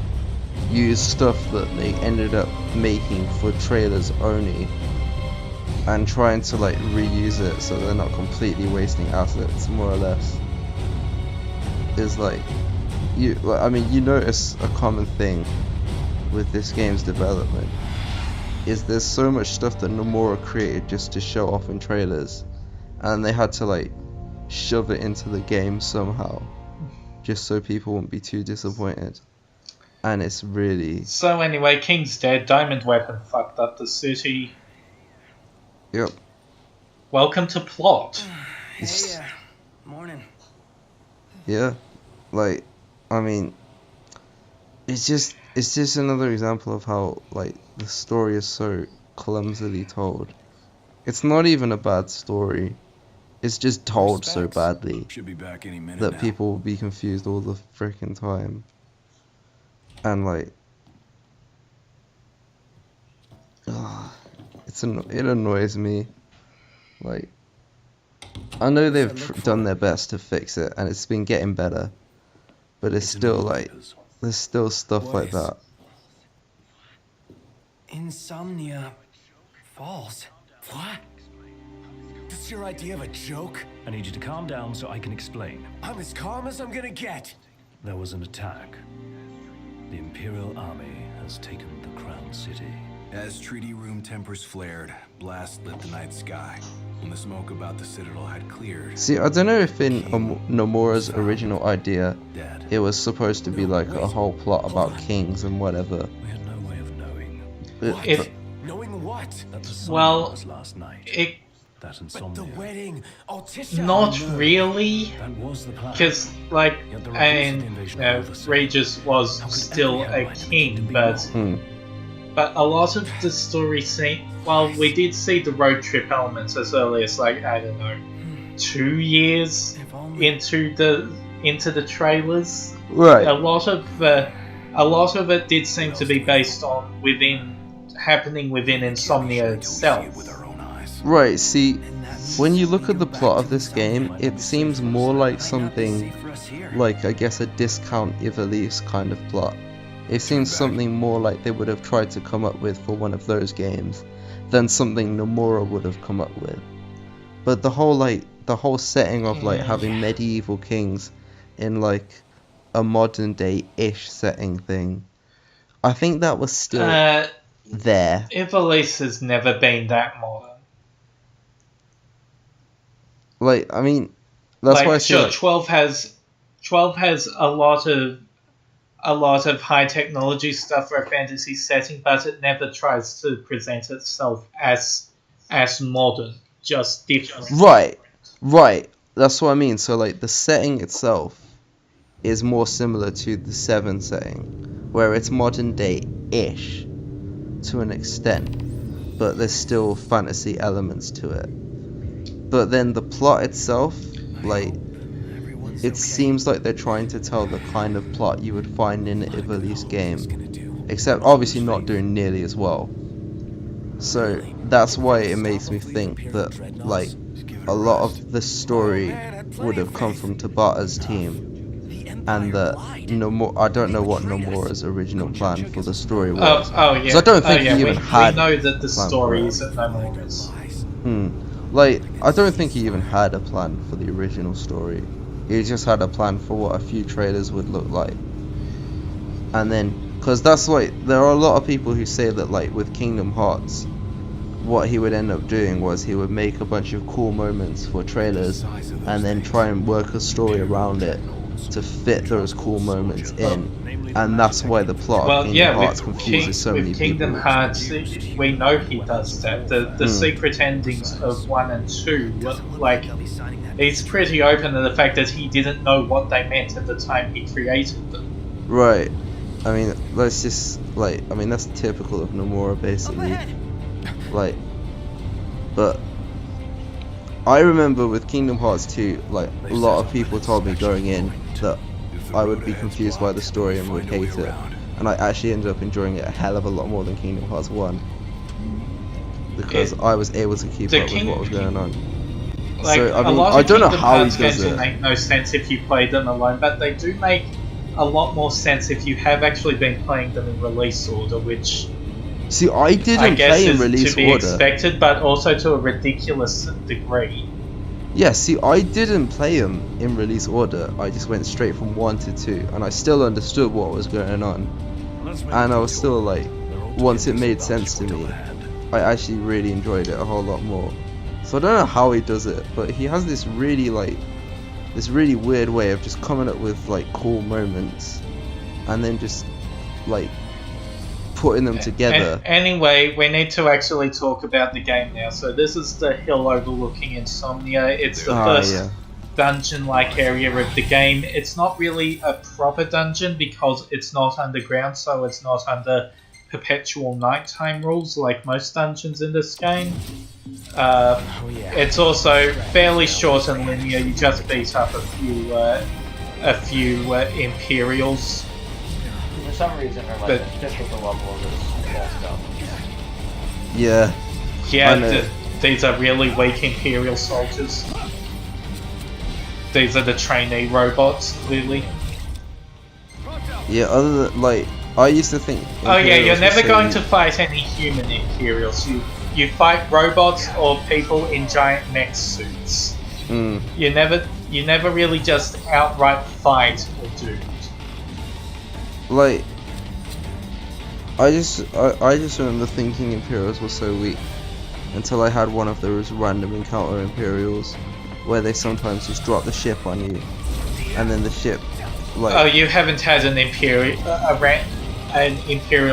use stuff that they ended up making for trailers only and trying to like reuse it so they're not completely wasting assets, more or less. Is like you notice a common thing with this game's development is there's so much stuff that Nomura created just to show off in trailers, and they had to like shove it into the game somehow just so people won't be too disappointed. And it's really... So anyway, King's dead, Diamond Weapon fucked up the city. Yep. Welcome to plot. Hey, morning. Yeah, like, I mean, it's just another example of how like the story is so clumsily told. It's not even a bad story. It's just told so badly Should be back any minute that now. people will be confused all the freaking time. And like, it annoys me. Like, I know they've done their best to fix it, and it's been getting better, but it's still like, there's still stuff like that. Insomnia Falls. What? That's your idea of a joke? I need you to calm down so I can explain. I'm as calm as I'm gonna get. There was an attack. The Imperial Army has taken the Crown City. As treaty room tempers flared, blast lit the night sky. When the smoke about the Citadel had cleared... See, I don't know if in Nomura's original idea, Dead. it was supposed to be like a whole plot about kings and whatever. We had no way of knowing If, Knowing what? that the sun well, was last night. it That But the insomnia. wedding, Altisha. not really, That was the plan. because like, Yet the I reports of the mean, invasion of Overseas. Regis was How could still every a ally to king, be but wrong? But a lot of the story well, we did see the road trip elements as early as like, I don't know, 2 years If only. into the trailers. Right. A lot of it did seem to be based on happening within Insomnia itself. With our own eyes. Right, see, when you look at the plot of this game, it seems more like something like, I guess, a discount Ivalice kind of plot. It seems something more like they would have tried to come up with for one of those games than something Nomura would have come up with. But the whole setting of like having medieval kings in like a modern day-ish setting thing, I think that was still there. Ivalice has never been that modern. Like, I mean, that's like, why I say sure, like, 12 has a lot of high technology stuff for a fantasy setting, but it never tries to present itself as modern, just different. Right. That's what I mean. So like the setting itself is more similar to the 7 setting, where it's modern day-ish to an extent, but there's still fantasy elements to it. But then the plot itself, like, it seems like they're trying to tell the kind of plot you would find in an Ivalice game, except obviously not doing nearly as well. So that's why it makes me think that like a lot of the story would have come from Tabata's team, and that I don't know what Nomura's original plan for the story was. Oh yeah. 'Cause I don't think he even had We know that the plan story for it. isn't Nomura's. Like, I don't think he even had a plan for the original story. He just had a plan for what a few trailers would look like. And then, because that's like, there are a lot of people who say that like with Kingdom Hearts, what he would end up doing was he would make a bunch of cool moments for trailers and then try and work a story around it to fit those cool moments in, and that's why the plot Well, of Kingdom yeah, Hearts with, confuses so many with Kingdom people. Hearts, we know he does that. The secret endings of 1 and 2, like, he's pretty open to the fact that he didn't know what they meant at the time he created them. Right. I mean, let's just, like, I mean, that's typical of Nomura, basically. Like, but I remember with Kingdom Hearts 2, like, a lot of people told me going in that I would be confused by the story and would hate it. And I actually ended up enjoying it a hell of a lot more than Kingdom Hearts 1. Because I was able to keep up with what was going on. Like, so, I mean, a lot of I don't know Kingdom how he Hearts does games it. make no sense if you play them alone, but they do make a lot more sense if you have actually been playing them in release order, which See, I didn't I guess play in is release to be order. expected, but also to a ridiculous degree. Yeah, see, I didn't play them in release order. I just went straight from 1 to 2, and I still understood what was going on. And I was still like, once it made sense to me, I actually really enjoyed it a whole lot more. So I don't know how he does it, but he has this really weird way of just coming up with like cool moments, and then just like putting them together. Anyway, we need to actually talk about the game now. So this is the hill overlooking Insomnia. It's the first dungeon-like area of the game. It's not really a proper dungeon because it's not underground, so it's not under perpetual nighttime rules like most dungeons in this game. It's also fairly short and linear. You just beat up a few Imperials. For some reason, or like the fifth of the level is messed up. Yeah. Yeah, these are really weak Imperial soldiers. These are the trainee robots, clearly. Yeah, other than, like, I used to think... Oh yeah, you're Imperials never were going so to fight any human Imperials. You fight robots or people in giant mech suits. You never really just outright fight a dude. Like, I just remember thinking Imperials were so weak until I had one of those random encounter Imperials where they sometimes just drop the ship on you, and then the ship, like... Oh, you haven't had an Imperial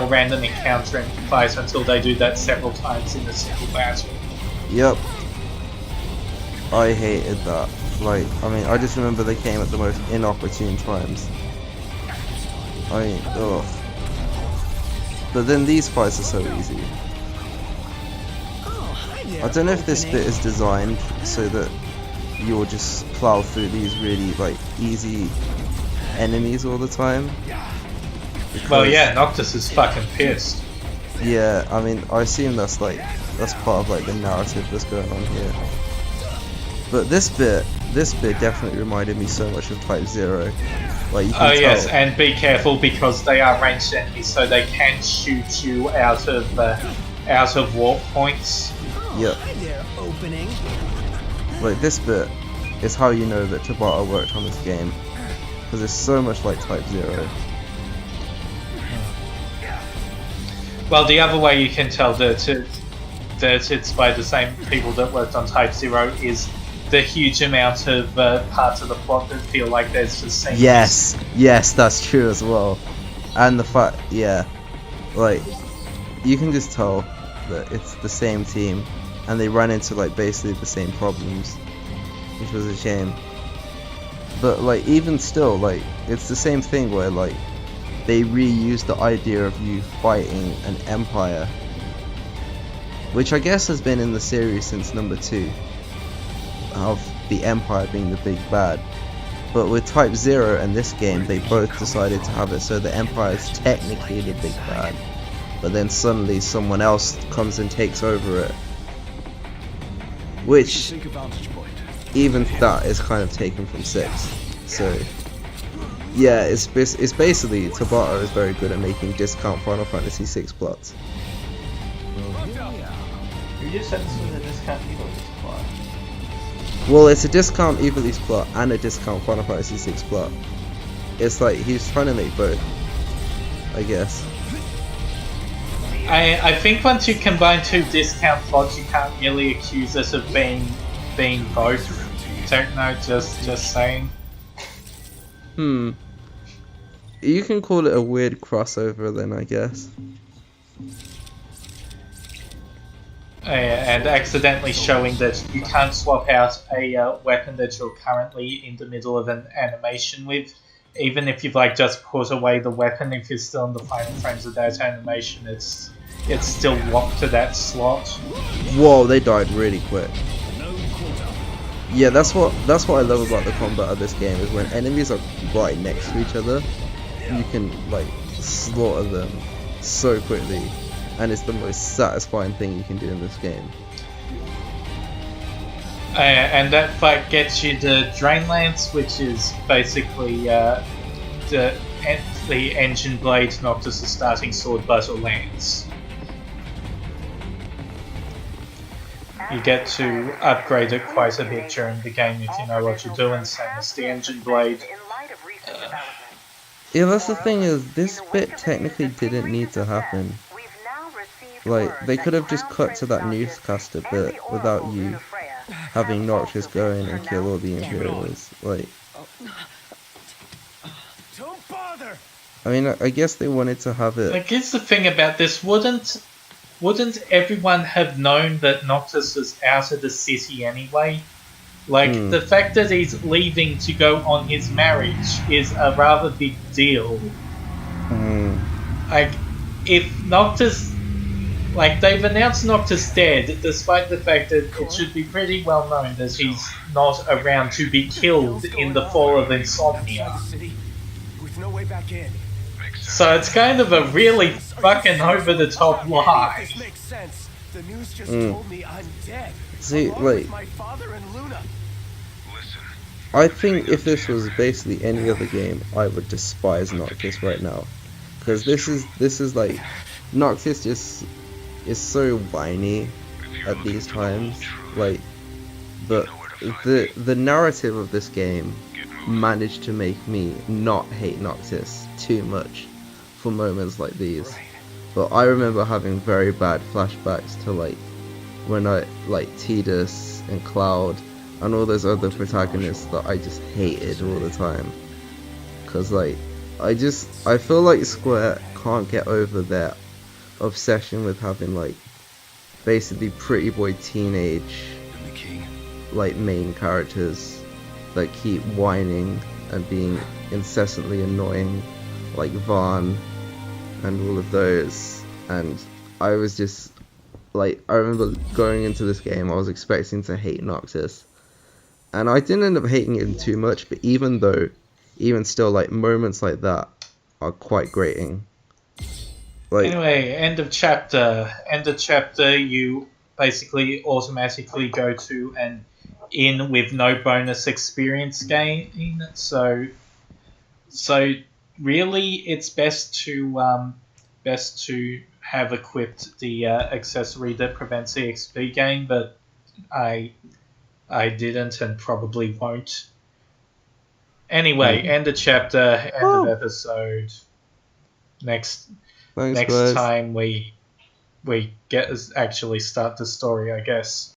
random encounter in fight until they do that several times in a single battle. Yep. I hated that. Like, I mean, I just remember they came at the most inopportune times. I mean, ugh. But then these fights are so easy. I don't know if this bit is designed so that you'll just plow through these really, like, easy enemies all the time. Well, yeah, Noctis is fucking pissed. Yeah, I mean, I assume that's part of, like, the narrative that's going on here. But this bit definitely reminded me so much of Type 0. Like, you can tell. Yes, and be careful because they are ranged enemies, so they can shoot you out of warp points. Yep. Like, this bit is how you know that Tabata worked on this game, because it's so much like Type 0. Well, the other way you can tell that it's by the same people that worked on Type 0 is the huge amount of parts of the plot that feel like there's just same. Yes, that's true as well. And the fact, yeah, like, you can just tell that it's the same team, and they run into, like, basically the same problems, which was a shame. But, like, even still, like, it's the same thing where, like, they reuse the idea of you fighting an empire, which I guess has been in the series since number 2, of the empire being the big bad. But with Type 0 and this game, they both decided to have it so the empire is technically the big bad, but then suddenly someone else comes and takes over it, which even that is kind of taken from 6. So yeah, it's basically Tabata is very good at making discount Final Fantasy 6 plots. You just said this was a discount Evil's plot. Well, it's a discount Evil's plot and a discount Final Fantasy 6 plot. It's like he's trying to make both, I guess. I think once you combine two discount plots, you can't really accuse us of being both. Techno, just saying. You can call it a weird crossover then, I guess. And accidentally showing that you can't swap out a weapon that you're currently in the middle of an animation with. Even if you've like just put away the weapon, if you're still in the final frames of that animation, it's still locked to that slot. Whoa, they died really quick. Yeah, that's what I love about the combat of this game, is when enemies are right next to each other, you can like slaughter them so quickly, and it's the most satisfying thing you can do in this game. And that fight gets you the Drain Lance, which is basically the engine blade Noctis' starting sword, but a lance. You get to upgrade it quite a bit during the game if you know what you're doing, same as the engine blade. Yeah, that's the thing, is this bit technically didn't need to happen. Like, they could have just cut to that newscaster bit without you having Noctis go in and kill all the Imperials. Like, Don't bother. I mean, I guess they wanted to have it. I guess the thing about this, wouldn't everyone have known that Noctis was out of the city anyway? Like, the fact that he's leaving to go on his marriage is a rather big deal. Like, if Noctis... Like, they've announced Noctis dead, despite the fact that it should be pretty well known that he's not around to be killed in the fall of Insomnia. So it's kind of a really fucking over-the-top lie. See, like, I think if this was basically any other game, I would despise Noctis right now, because this is like, Noctis just is so whiny at these times. Like, the narrative of this game managed to make me not hate Noctis too much for moments like these. But I remember having very bad flashbacks to like when I like Tidus and Cloud and all those other protagonists that I just hated all the time. Cause like I feel like Square can't get over their obsession with having like basically pretty boy teenage like main characters that keep whining and being incessantly annoying, like Vaughn and all of those. And I was just like, I remember going into this game, I was expecting to hate Noctis, and I didn't end up hating him too much, but even still, like, moments like that are quite grating. Like, anyway, end of chapter. End of chapter, you basically automatically go to an inn with no bonus experience gain. So really, it's best to have equipped the accessory that prevents the XP gain, but I didn't and probably won't. Anyway, end of chapter, end of episode. Next thanks, guys. time we get actually start the story, I guess.